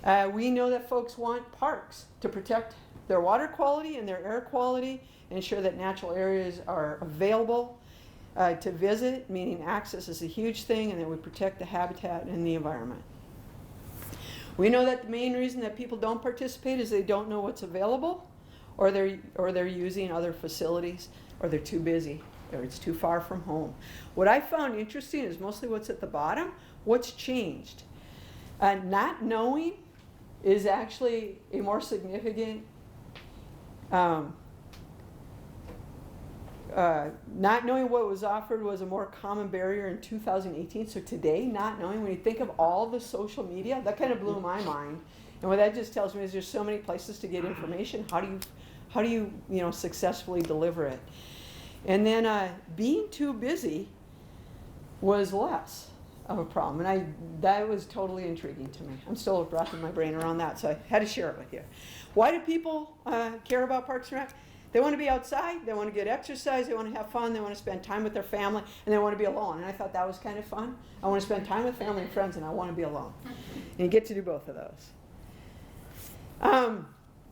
it. We know that folks want parks to protect their water quality and their air quality and ensure that natural areas are available to visit, meaning access is a huge thing, and that we protect the habitat and the environment. We know that the main reason that people don't participate is they don't know what's available, or they're using other facilities, or they're too busy, or it's too far from home. What I found interesting is mostly what's at the bottom. What's changed? Not knowing is actually a more significant, not knowing what was offered was a more common barrier in 2018. So today, not knowing, when you think of all the social media, that kind of blew my mind. And what that just tells me is there's so many places to get information. How do you successfully deliver it? And then being too busy was less of a problem, and that was totally intriguing to me. I'm still wrapping my brain around that, so I had to share it with you. Why do people care about Parks and Rec? They want to be outside, they want to get exercise, they want to have fun, they want to spend time with their family, and they want to be alone. And I thought that was kind of fun. I want to spend time with family and friends, and I want to be alone. And you get to do both of those.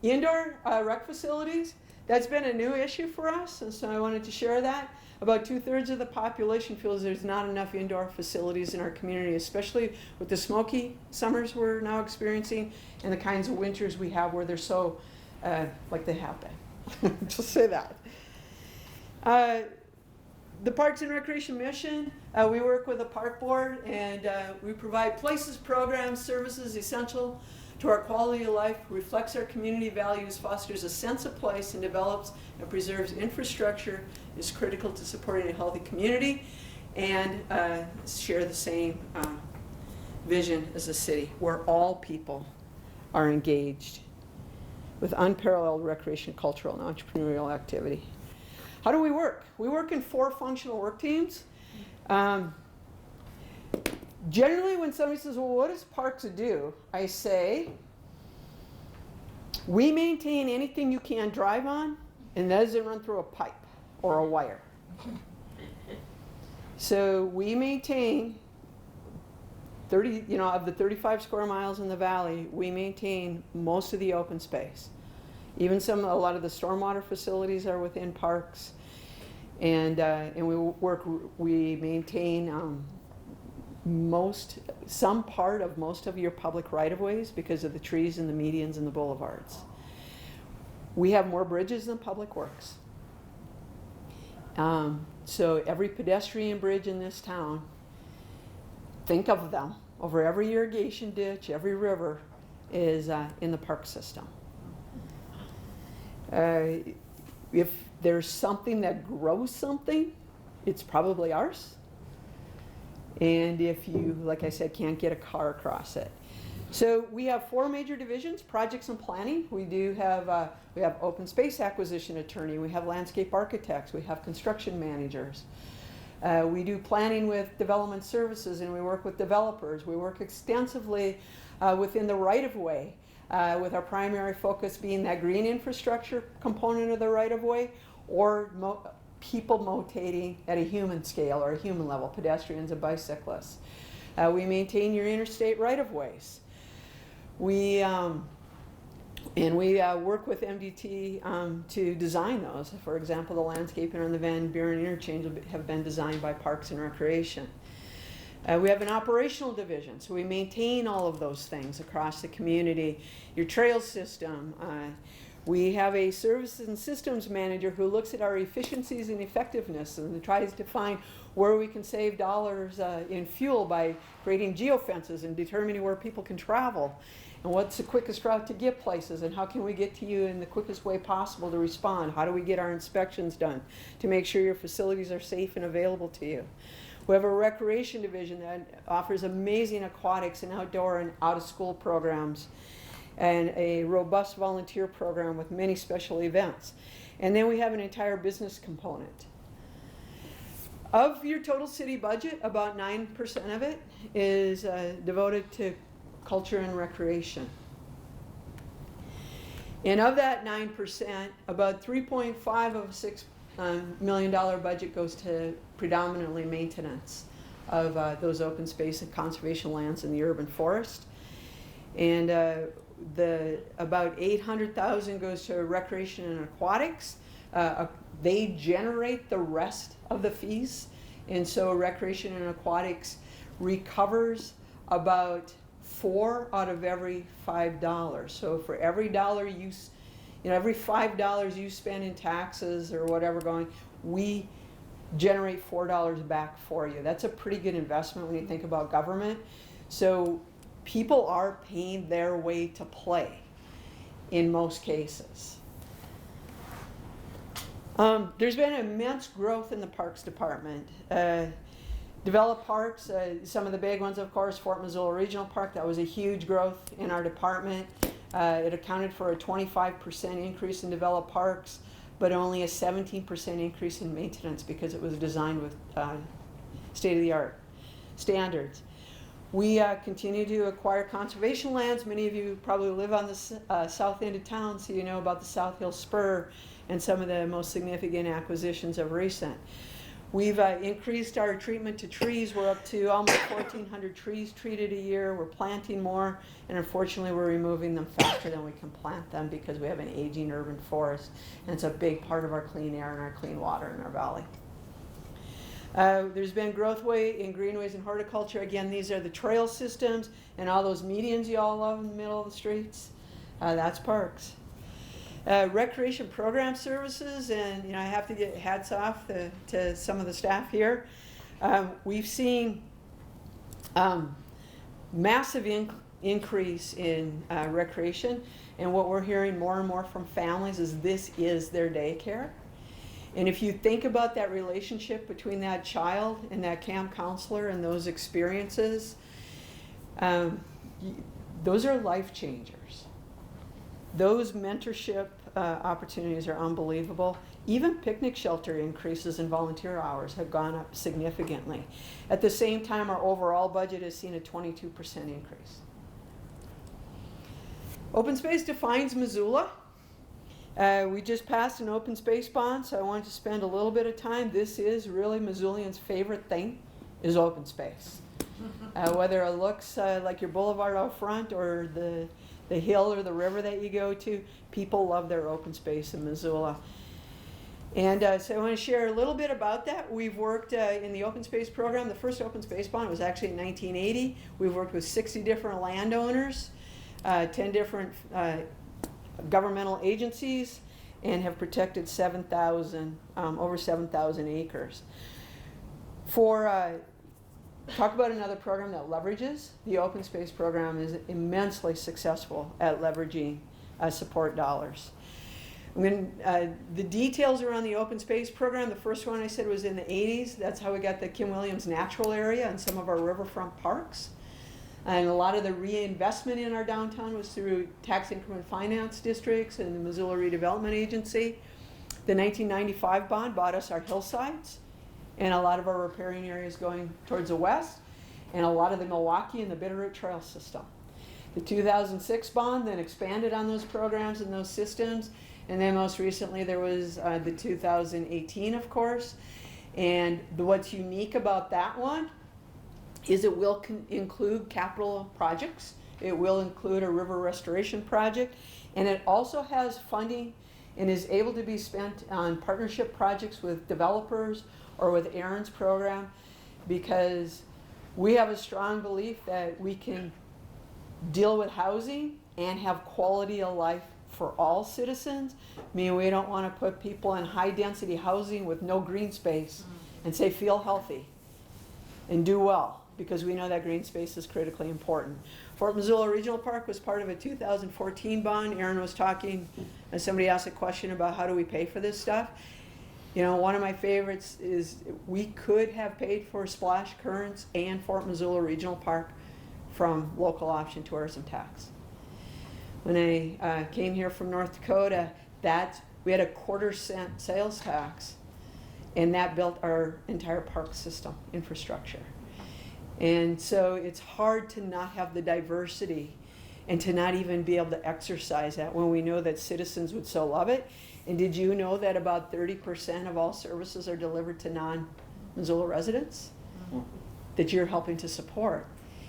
Indoor rec facilities, that's been a new issue for us, and so I wanted to share that. About 2/3 of the population feels there's not enough indoor facilities in our community, especially with the smoky summers we're now experiencing and the kinds of winters we have where they're so, like they have been. Just say that. The Parks and Recreation mission, we work with the park board, and we provide places, programs, services essential to our quality of life, reflects our community values, fosters a sense of place, and develops and preserves infrastructure, is critical to supporting a healthy community, and share the same vision as a city where all people are engaged with unparalleled recreation, cultural, and entrepreneurial activity. How do we work? We work in 4 functional work teams. Generally, when somebody says, well, what does Parks do? I say, we maintain anything you can drive on, and that doesn't run through a pipe or a wire. So we maintain 30, of the 35 square miles in the valley, we maintain most of the open space. Even a lot of the stormwater facilities are within parks, and we maintain some part of most of your public right-of-ways because of the trees and the medians and the boulevards. We have more bridges than Public Works. So every pedestrian bridge in this town, think of them, over every irrigation ditch, every river is in the park system. If there's something that grows something, it's probably ours. And if you, like I said, can't get a car across it. So we have 4 major divisions: projects and planning. We have open space acquisition attorney. We have landscape architects. We have construction managers. We do planning with development services, and we work with developers. We work extensively within the right-of-way, with our primary focus being that green infrastructure component of the right-of-way, or people motating at a human scale or a human level, pedestrians and bicyclists. We maintain your interstate right-of-ways. We work with MDT to design those. For example, the landscaping on the Van Buren interchange have been designed by Parks and Recreation. We have an operational division, so we maintain all of those things across the community. Your trail system. We have a services and systems manager who looks at our efficiencies and effectiveness and tries to find where we can save dollars in fuel by creating geofences and determining where people can travel. And what's the quickest route to get places, and how can we get to you in the quickest way possible to respond? How do we get our inspections done to make sure your facilities are safe and available to you? We have a recreation division that offers amazing aquatics and outdoor and out-of-school programs, and a robust volunteer program with many special events. And then we have an entire business component. Of your total city budget, about 9% of it is devoted to culture and recreation. And of that 9%, about 3.5 of a $6 million budget goes to predominantly maintenance of those open space and conservation lands in the urban forest. And about 800,000 goes to recreation and aquatics. They generate the rest of the fees, and so recreation and aquatics recovers about $4 out of every $5. So for every dollar every $5 you spend in taxes or whatever going, we generate $4 back for you. That's a pretty good investment when you think about government. So people are paying their way to play in most cases. There's been immense growth in the Parks Department. Developed parks, some of the big ones, of course, Fort Missoula Regional Park, that was a huge growth in our department. It accounted for a 25% increase in developed parks, but only a 17% increase in maintenance because it was designed with state-of-the-art standards. We continue to acquire conservation lands. Many of you probably live on the south end of town, so you know about the South Hill Spur and some of the most significant acquisitions of recent. We've increased our treatment to trees. We're up to almost 1,400 trees treated a year. We're planting more, and unfortunately we're removing them faster than we can plant them because we have an aging urban forest, and it's a big part of our clean air and our clean water in our valley. There's been growth in greenways and horticulture. Again, these are the trail systems and all those medians you all love in the middle of the streets. That's parks. Recreation program services, and I have to get hats off to some of the staff here. We've seen massive increase in recreation, and what we're hearing more and more from families is this is their daycare. And if you think about that relationship between that child and that camp counselor and those experiences, those are life changers. Those mentorship opportunities are unbelievable. Even picnic shelter increases in volunteer hours have gone up significantly. At the same time, our overall budget has seen a 22% increase. Open space defines Missoula. We just passed an open space bond, so I wanted to spend a little bit of time. This is really Missoulians' favorite thing, is open space. Whether it looks like your boulevard out front or the hill or the river that you go to, people love their open space in Missoula. And so I want to share a little bit about that. We've worked in the open space program. The first open space bond was actually in 1980. We've worked with 60 different landowners, 10 different governmental agencies, and have protected over 7,000 acres. Talk about another program that leverages. The open space program is immensely successful at leveraging support dollars. The details around the open space program, the first one I said was in the 80s. That's how we got the Kim Williams Natural Area and some of our riverfront parks. And a lot of the reinvestment in our downtown was through tax increment finance districts and the Missoula Redevelopment Agency. The 1995 bond bought us our hillsides and a lot of our riparian areas going towards the west, and a lot of the Milwaukee and the Bitterroot Trail system. The 2006 bond then expanded on those programs and those systems, and then most recently there was the 2018, of course. And what's unique about that one is it will include capital projects. It will include a river restoration project, and it also has funding and is able to be spent on partnership projects with developers or with Aaron's program, because we have a strong belief that we can deal with housing and have quality of life for all citizens. I mean, we don't want to put people in high density housing with no green space and say feel healthy and do well, because we know that green space is critically important. Fort Missoula Regional Park was part of a 2014 bond. Aaron was talking, and somebody asked a question about how do we pay for this stuff. You know, one of my favorites is we could have paid for Splash Currents and Fort Missoula Regional Park from local option tourism tax. When I came here from North Dakota, we had a 1/4 cent sales tax, and that built our entire park system infrastructure. And so it's hard to not have the diversity and to not even be able to exercise that when we know that citizens would so love it. And did you know that about 30% of all services are delivered to non-Missoula residents that you're helping to support?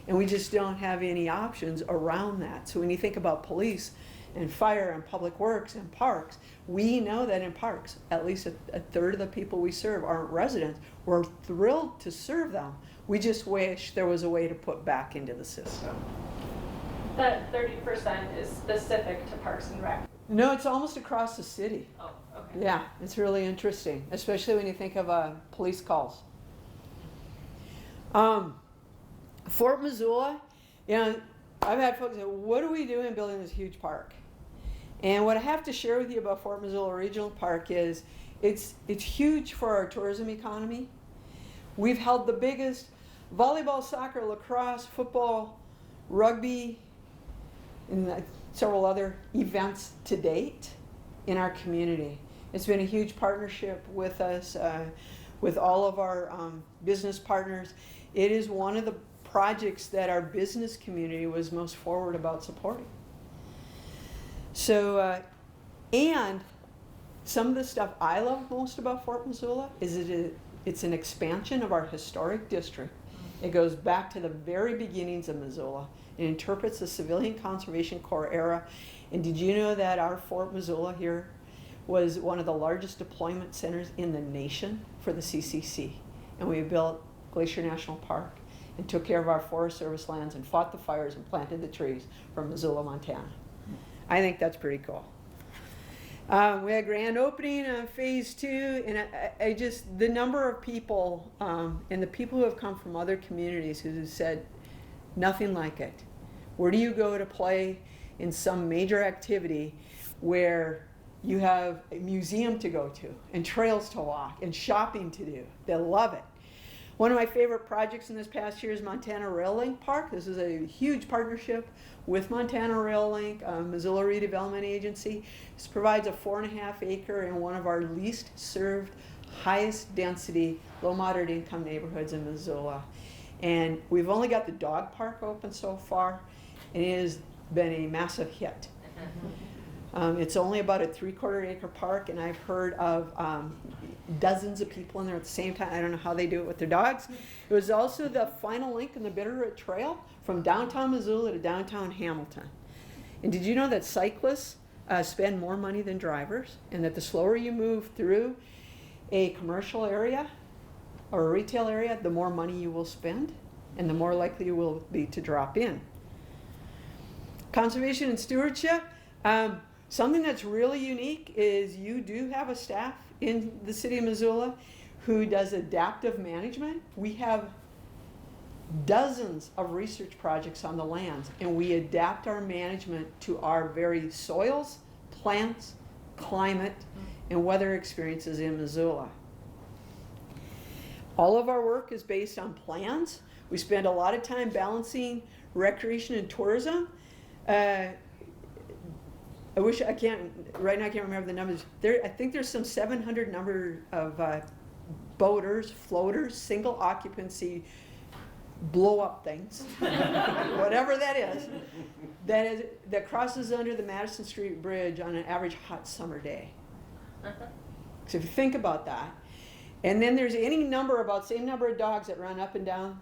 And we just don't have any options around that. So when you think about police and fire and public works and parks, we know that in parks, at least a third of the people we serve aren't residents. We're thrilled to serve them. We just wish there was a way to put back into the system. That 30% is specific to Parks and Rec. No, it's almost across the city. Oh, okay. Yeah, it's really interesting, especially when you think of police calls. Fort Missoula, you know, I've had folks say, what are we doing building this huge park? And what I have to share with you about Fort Missoula Regional Park is it's huge for our tourism economy. We've held the biggest volleyball, soccer, lacrosse, football, rugby, and several other events to date in our community. It's been a huge partnership with us, with all of our business partners. It is one of the projects that our business community was most forward about supporting. So, and some of the stuff I love most about Fort Missoula is it's an expansion of our historic district. It goes back to the very beginnings of Missoula. It interprets the Civilian Conservation Corps era. And did you know that our Fort Missoula here was one of the largest deployment centers in the nation for the CCC? And we built Glacier National Park and took care of our Forest Service lands and fought the fires and planted the trees from Missoula, Montana. I think that's pretty cool. We had a grand opening on phase 2, and I just, the number of people and the people who have come from other communities who have said, nothing like it. Where do you go to play in some major activity where you have a museum to go to and trails to walk and shopping to do? They love it. One of my favorite projects in this past year is Montana Rail Link Park. This is a huge partnership with Montana Rail Link, Missoula Redevelopment Agency. This provides a 4.5 acre in one of our least served, highest density, low moderate income neighborhoods in Missoula. And we've only got the dog park open so far, and it has been a massive hit. It's only about a 3/4 acre park, and I've heard of dozens of people in there at the same time. I don't know how they do it with their dogs. It was also the final link in the Bitterroot Trail from downtown Missoula to downtown Hamilton. And did you know that cyclists spend more money than drivers, and that the slower you move through a commercial area or a retail area, the more money you will spend and the more likely you will be to drop in. Conservation and stewardship. Something that's really unique is you do have a staff in the city of Missoula who does adaptive management. We have dozens of research projects on the lands, and we adapt our management to our very soils, plants, climate, and weather experiences in Missoula. All of our work is based on plans. We spend a lot of time balancing recreation and tourism. Right now I can't remember the numbers. I think there's some 700 number of boaters, floaters, single occupancy, blow up things, whatever that is, that crosses under the Madison Street Bridge on an average hot summer day. So if you think about that, and then there's any number, about same number of dogs that run up and down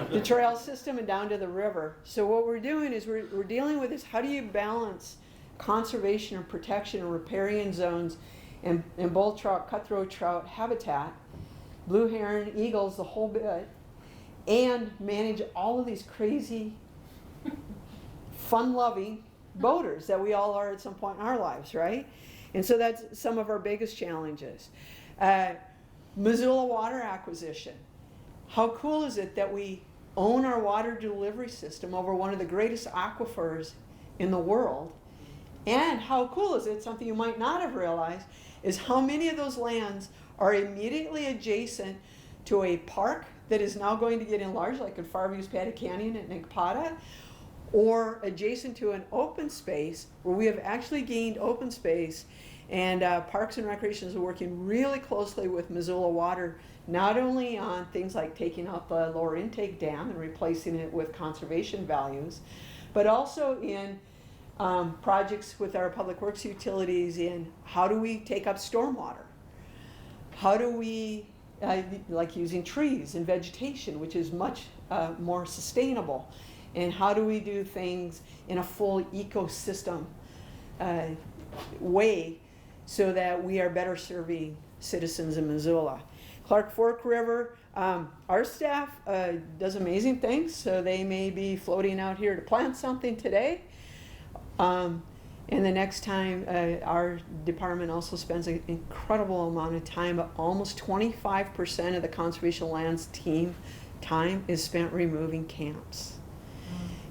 the trail system and down to the river. So what we're doing is we're dealing with this, how do you balance conservation and protection and riparian zones and bull trout, cutthroat trout habitat, blue heron, eagles, the whole bit, and manage all of these crazy, fun-loving boaters that we all are at some point in our lives, right? And so that's some of our biggest challenges. Missoula water acquisition. How cool is it that we own our water delivery system over one of the greatest aquifers in the world. And how cool is it, something you might not have realized, is how many of those lands are immediately adjacent to a park that is now going to get enlarged, like in Farview's Paddy Canyon at Ninkpata, or adjacent to an open space where we have actually gained open space. And Parks and Recreation is working really closely with Missoula Water, not only on things like taking out the lower intake dam and replacing it with conservation values, but also in projects with our public works utilities in how do we take up stormwater? How do we, like using trees and vegetation, which is much more sustainable? And how do we do things in a full ecosystem way so that we are better serving citizens in Missoula? Clark Fork River, our staff does amazing things, so they may be floating out here to plant something today. And the next time, our department also spends an incredible amount of time, but almost 25% of the conservation lands team time is spent removing camps.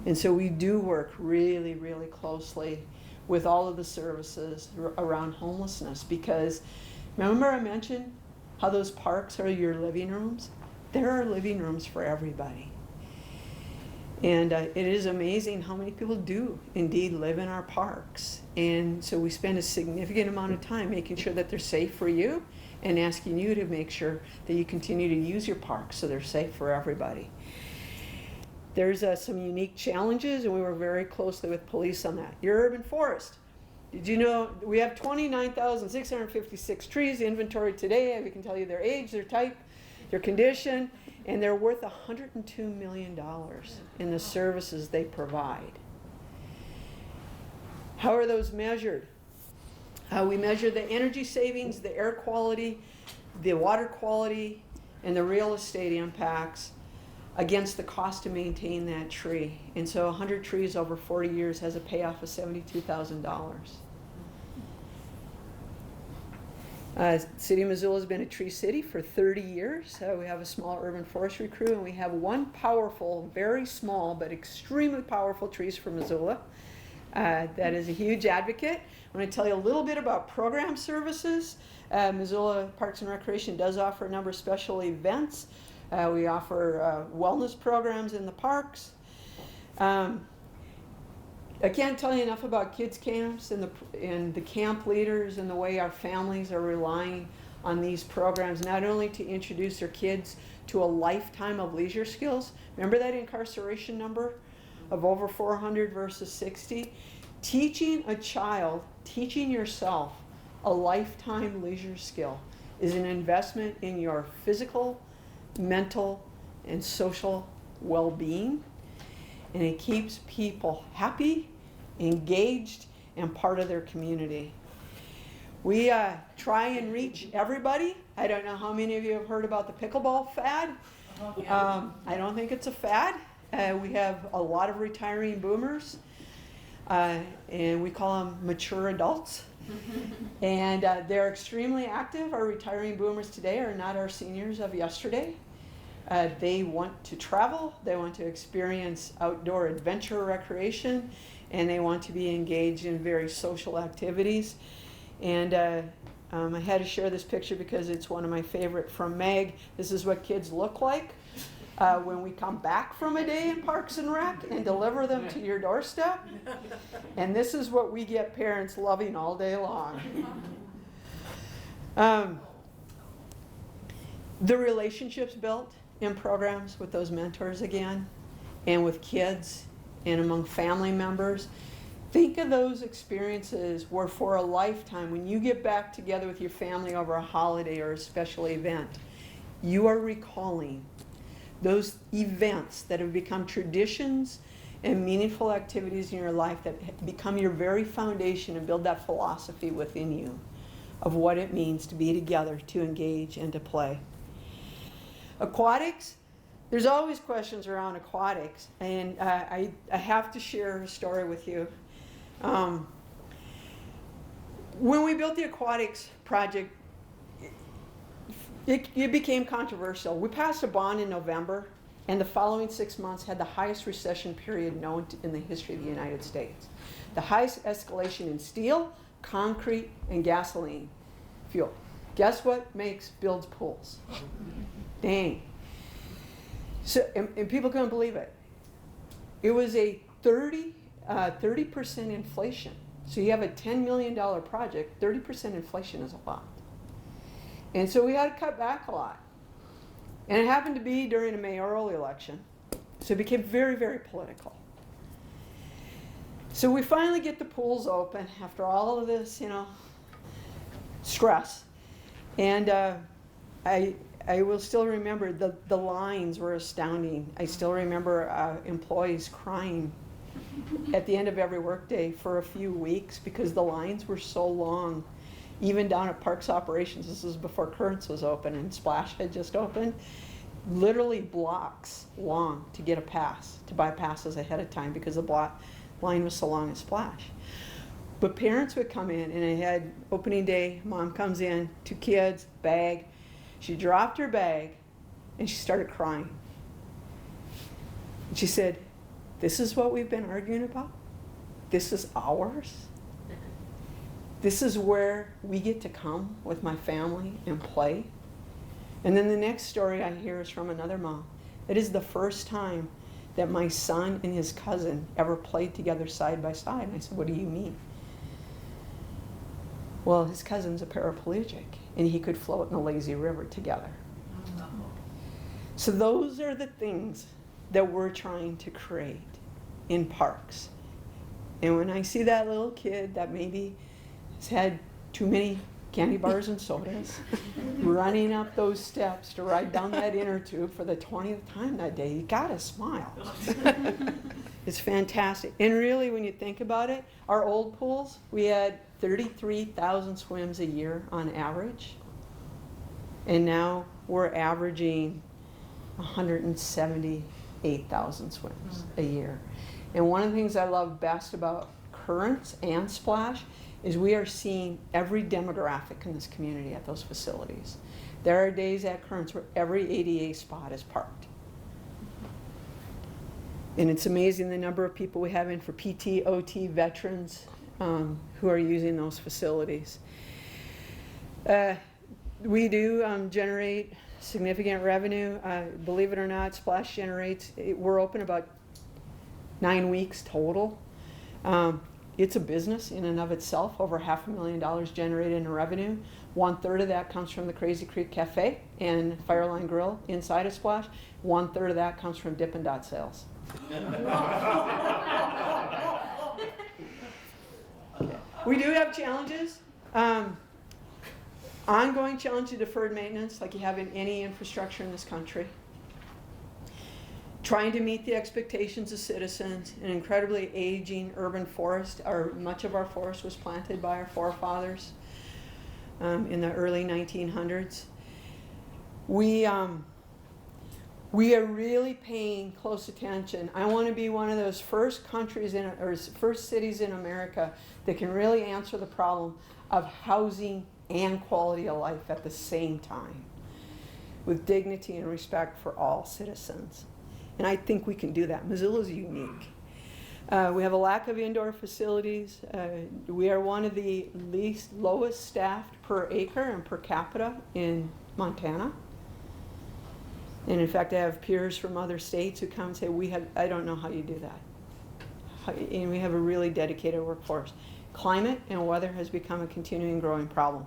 And so we do work really, really closely with all of the services around homelessness, because remember I mentioned how those parks are your living rooms? There are living rooms for everybody. And it is amazing how many people do indeed live in our parks. And so we spend a significant amount of time making sure that they're safe for you and asking you to make sure that you continue to use your parks so they're safe for everybody. There's some unique challenges, and we work very closely with police on that. Your urban forest. Did you know we have 29,656 trees inventoried today? We can tell you their age, their type, their condition, and they're worth $102 million in the services they provide. How are those measured? We measure the energy savings, the air quality, the water quality, and the real estate impacts against the cost to maintain that tree. And so 100 trees over 40 years has a payoff of $72,000. City of Missoula has been a tree city for 30 years. We have a small urban forestry crew, and we have one powerful, very small, but extremely powerful Trees for Missoula that is a huge advocate. I'm going to tell you a little bit about program services. Missoula Parks and Recreation does offer a number of special events. We offer wellness programs in the parks. I can't tell you enough about kids camps and the camp leaders and the way our families are relying on these programs, not only to introduce their kids to a lifetime of leisure skills. Remember that incarceration number of over 400 versus 60? Teaching a child, teaching yourself a lifetime leisure skill is an investment in your physical, mental, and social well-being, and it keeps people happy, engaged, and part of their community. We try and reach everybody. I don't know how many of you have heard about the pickleball fad. I don't think it's a fad. We have a lot of retiring boomers, and we call them mature adults. And they're extremely active. Our retiring boomers today are not our seniors of yesterday. They want to travel, they want to experience outdoor adventure recreation, and they want to be engaged in very social activities. And I had to share this picture because it's one of my favorite from Meg. This is what kids look like when we come back from a day in Parks and Rec and deliver them to your doorstep. And this is what we get parents loving all day long. The relationships built in programs with those mentors again, and with kids, and among family members. Think of those experiences where for a lifetime, when you get back together with your family over a holiday or a special event, you are recalling those events that have become traditions and meaningful activities in your life that become your very foundation and build that philosophy within you of what it means to be together, to engage, and to play. Aquatics, there's always questions around aquatics, and I have to share a story with you. When we built the aquatics project, it became controversial. We passed a bond in November and the following 6 months had the highest recession period known in the history of the United States. The highest escalation in steel, concrete, and gasoline fuel. Guess what builds pools? Dang. So, and people couldn't believe it. It was a 30% inflation. So you have a $10 million project, 30% inflation is a lot. And so we had to cut back a lot. And it happened to be during a mayoral election. So it became very, very political. So we finally get the pools open after all of this, stress. And I will still remember the lines were astounding. I still remember employees crying at the end of every workday for a few weeks because the lines were so long. Even down at Parks Operations, this was before Currents was open and Splash had just opened, literally blocks long to get a pass, to buy passes ahead of time because the line was so long at Splash. But parents would come in, and I had opening day, mom comes in, 2 kids, bag. She dropped her bag and she started crying. And she said, "This is what we've been arguing about? This is ours? This is where we get to come with my family and play?" And then the next story I hear is from another mom. It is the first time that my son and his cousin ever played together side by side. And I said, "What do you mean?" Well, his cousin's a paraplegic, and he could float in a lazy river together. So those are the things that we're trying to create in parks. And when I see that little kid that maybe has had too many candy bars and sodas, running up those steps to ride down that inner tube for the 20th time that day, you gotta smile. It's fantastic. And really, when you think about it, our old pools, we had 33,000 swims a year on average. And now we're averaging 178,000 swims a year. And one of the things I love best about Currents and Splash is we are seeing every demographic in this community at those facilities. There are days at Currents where every ADA spot is parked. And it's amazing the number of people we have in for PT, OT, veterans who are using those facilities. We do generate significant revenue. Believe it or not, Splash generates, we're open about 9 weeks total. It's a business in and of itself, over $500,000 generated in revenue. 1/3 of that comes from the Crazy Creek Cafe and Fireline Grill inside of Splash. 1/3 of that comes from Dippin' Dot sales. We do have challenges. Ongoing challenge of deferred maintenance, like you have in any infrastructure in this country. Trying to meet the expectations of citizens. An incredibly aging urban forest. Much of our forest was planted by our forefathers in the early 1900s. We are really paying close attention. I want to be one of those first first cities in America that can really answer the problem of housing and quality of life at the same time, with dignity and respect for all citizens. And I think we can do that. Missoula is unique. We have a lack of indoor facilities. We are one of the lowest staffed per acre and per capita in Montana. And in fact, I have peers from other states who come and say, I don't know how you do that. And we have a really dedicated workforce. Climate and weather has become a continuing growing problem.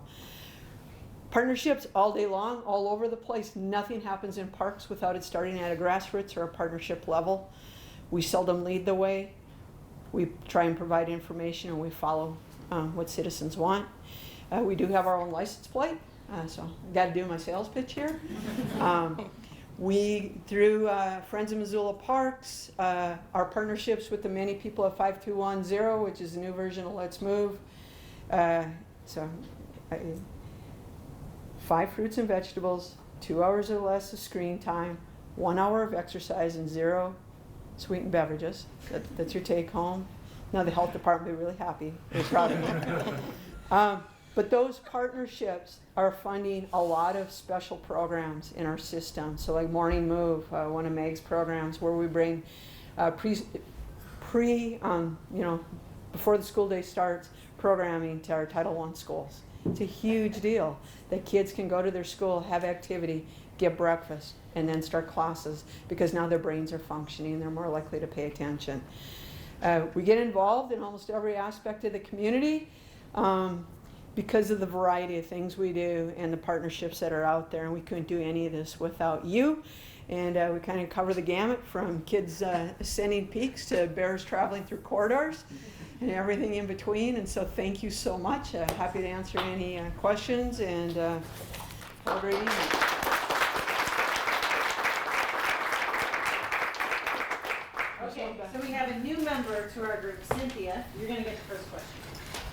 Partnerships all day long, all over the place. Nothing happens in parks without it starting at a grassroots or a partnership level. We seldom lead the way. We try and provide information, and we follow what citizens want. We do have our own license plate, so I've got to do my sales pitch here. We, through Friends of Missoula Parks, our partnerships with the many people at 5210, which is the new version of Let's Move. 5 fruits and vegetables, 2 hours or less of screen time, 1 hour of exercise, and 0 sweetened beverages. That's your take home. Now the health department will be really happy. They're proud of you. But those partnerships are funding a lot of special programs in our system. So like Morning Move, one of Meg's programs where we bring before the school day starts, programming to our Title I schools. It's a huge deal that kids can go to their school, have activity, get breakfast, and then start classes because now their brains are functioning, they're more likely to pay attention. We get involved in almost every aspect of the community because of the variety of things we do and the partnerships that are out there, and we couldn't do any of this without you. And we kind of cover the gamut from kids ascending peaks to bears traveling through corridors and everything in between. And so thank you so much. Happy to answer any questions, and have a great evening. Okay, so we have a new member to our group, Cynthia. You're going to get the first question.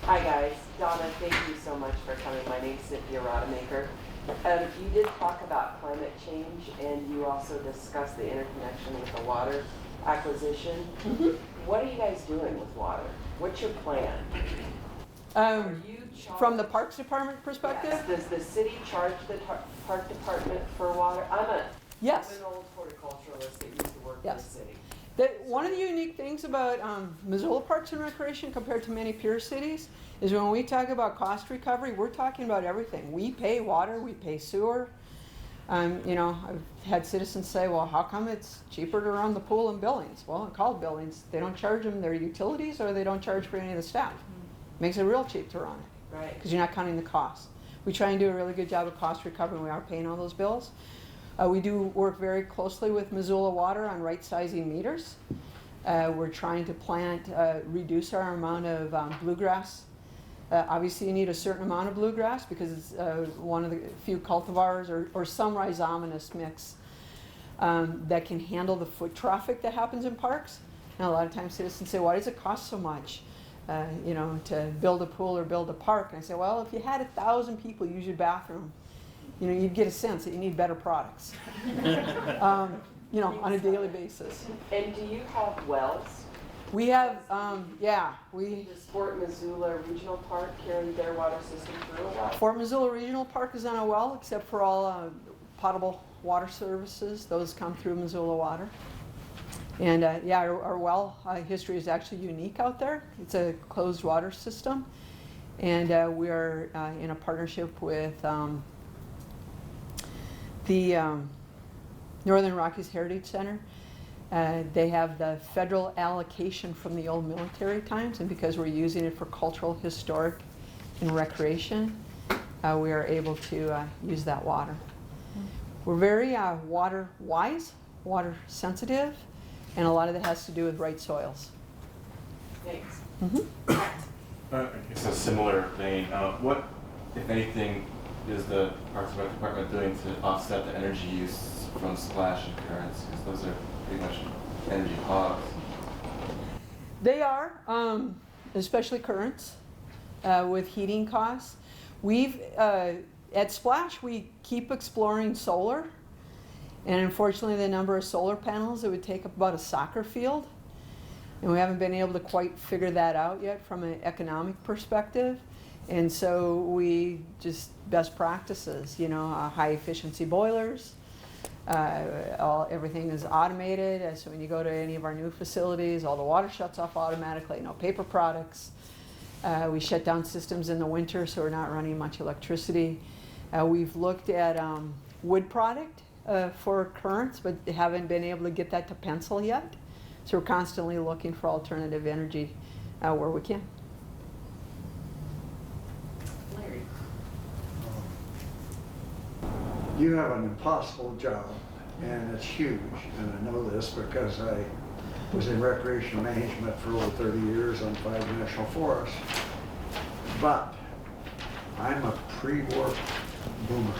Hi guys, Donna, thank you so much for coming. My name's Cynthia Rodemaker. You did talk about climate change, and you also discussed the interconnection with the water acquisition. Mm-hmm. What are you guys doing with water? What's your plan? From the Parks Department perspective? Yes. Does the city charge the park department for water? I'm an old horticulturalist that used to work for the city. One of the unique things about Missoula Parks and Recreation compared to many peer cities is when we talk about cost recovery, we're talking about everything. We pay water, we pay sewer. I've had citizens say, well, how come it's cheaper to run the pool in Billings? Well, it's called Billings. They don't charge them their utilities, or they don't charge for any of the staff. Makes it real cheap to run it. Right. Because you're not counting the costs. We try and do a really good job of cost recovery, and we are paying all those bills. We do work very closely with Missoula Water on right-sizing meters. We're trying to reduce our amount of bluegrass. Obviously, you need a certain amount of bluegrass because it's one of the few cultivars or some rhizomatous mix that can handle the foot traffic that happens in parks. And a lot of times citizens say, why does it cost so much to build a pool or build a park? And I say, well, if you had 1,000 people use your bathroom, you'd get a sense that you need better products, on a daily basis. And do you have wells? We have, Does Fort Missoula Regional Park carry their water system through a well? Fort Missoula Regional Park is on a well, except for all potable water services. Those come through Missoula Water. And our well history is actually unique out there. It's a closed water system. And we are in a partnership with the Northern Rockies Heritage Center. They have the federal allocation from the old military times, and because we're using it for cultural, historic, and recreation, we are able to use that water. We're very water wise, water sensitive, and a lot of that has to do with right soils. Thanks. Mm-hmm. I guess a similar vein. What, if anything, is the Parks and Rec Department doing to offset the energy use from splash and currents? Because those are pretty much energy hogs. They are, especially currents, with heating costs. We've, at Splash, we keep exploring solar. And unfortunately, the number of solar panels, it would take up about a soccer field. And we haven't been able to quite figure that out yet from an economic perspective. And so we just, best practices, high efficiency boilers. Everything is automated. So when you go to any of our new facilities, all the water shuts off automatically, no paper products. We shut down systems in the winter, so we're not running much electricity. We've looked at wood product for currents, but haven't been able to get that to pencil yet. So we're constantly looking for alternative energy where we can. Larry. You have an impossible job, and it's huge, and I know this because I was in recreation management for over 30 years on 5 national forests. But I'm a pre-war boomer,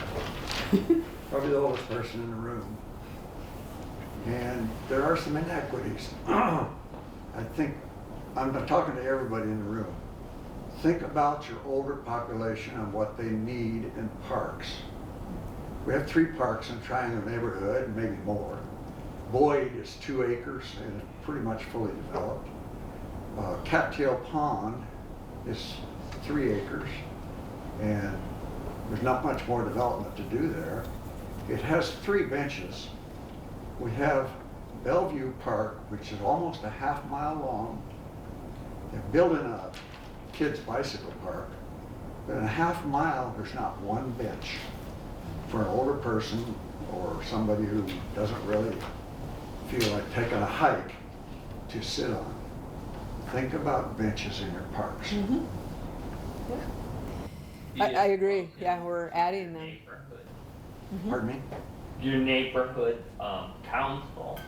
probably the oldest person in the room. And there are some inequities. I think, I'm not talking to everybody in the room. Think about your older population and what they need in parks. We have 3 parks in Triangle neighborhood, maybe more. Boyd is 2 acres and it's pretty much fully developed. Cattail Pond is 3 acres. and there's not much more development to do there. It has 3 benches. We have Bellevue Park, which is almost a half-mile long. They're building a kids' bicycle park, but in a half mile, there's not one bench for an older person or somebody who doesn't really feel like taking a hike to sit on. Think about benches in your parks. Mm-hmm. Yeah. I agree. Yeah, we're adding them. Mm-hmm. Pardon me? Your neighborhood council.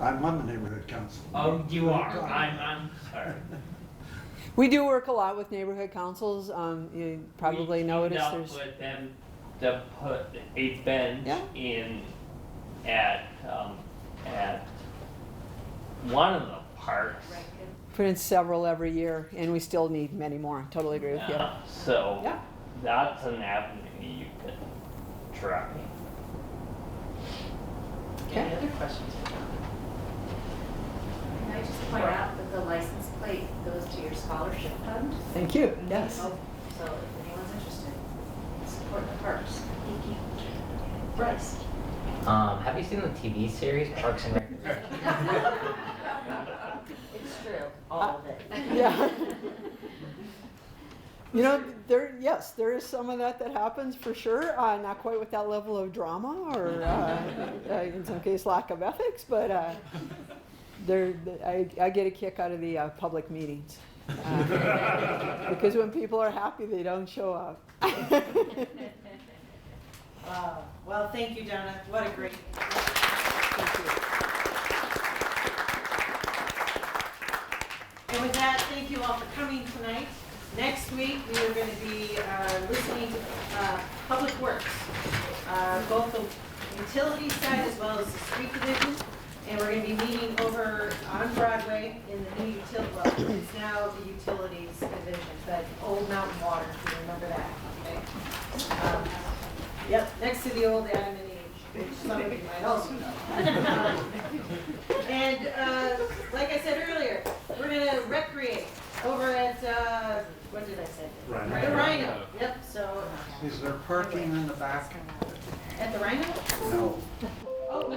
I'm on the neighborhood council. Oh, you are. I'm sorry. We do work a lot with neighborhood councils. You probably noticed We there's. teamed up with them to put a bench in at one of the parks. Put in several every year, and we still need many more. Totally agree with you. So that's an avenue you could try. Any other questions? Can I just point out that the license plate goes to your scholarship fund? Thank you. Yes. So if anyone's interested, support the parks. Thank you. Bryce? Have you seen the TV series Parks and Recreation? It's true, all of it. Yeah. You know, there is some of that happens for sure. Not quite with that level of drama, or in some case lack of ethics, but I get a kick out of the public meetings because when people are happy, they don't show up. Wow. Well, thank you, Donna. What a great. Thank you. And with that, thank you all for coming tonight. Next week, we are going to be listening to Public Works, both the utility side as well as the street division. And we're going to be meeting over on Broadway in the new utility, well, it's now the utilities division, but Old Mountain Water, if you remember that. Okay. Yep, next to the old Adam and Eve, which some of you might also know. And like I said earlier, we're going to recreate over at, what did I say? Rhino. The Rhino. Yep, so. Is there parking in the back? At the Rhino? No. Oh.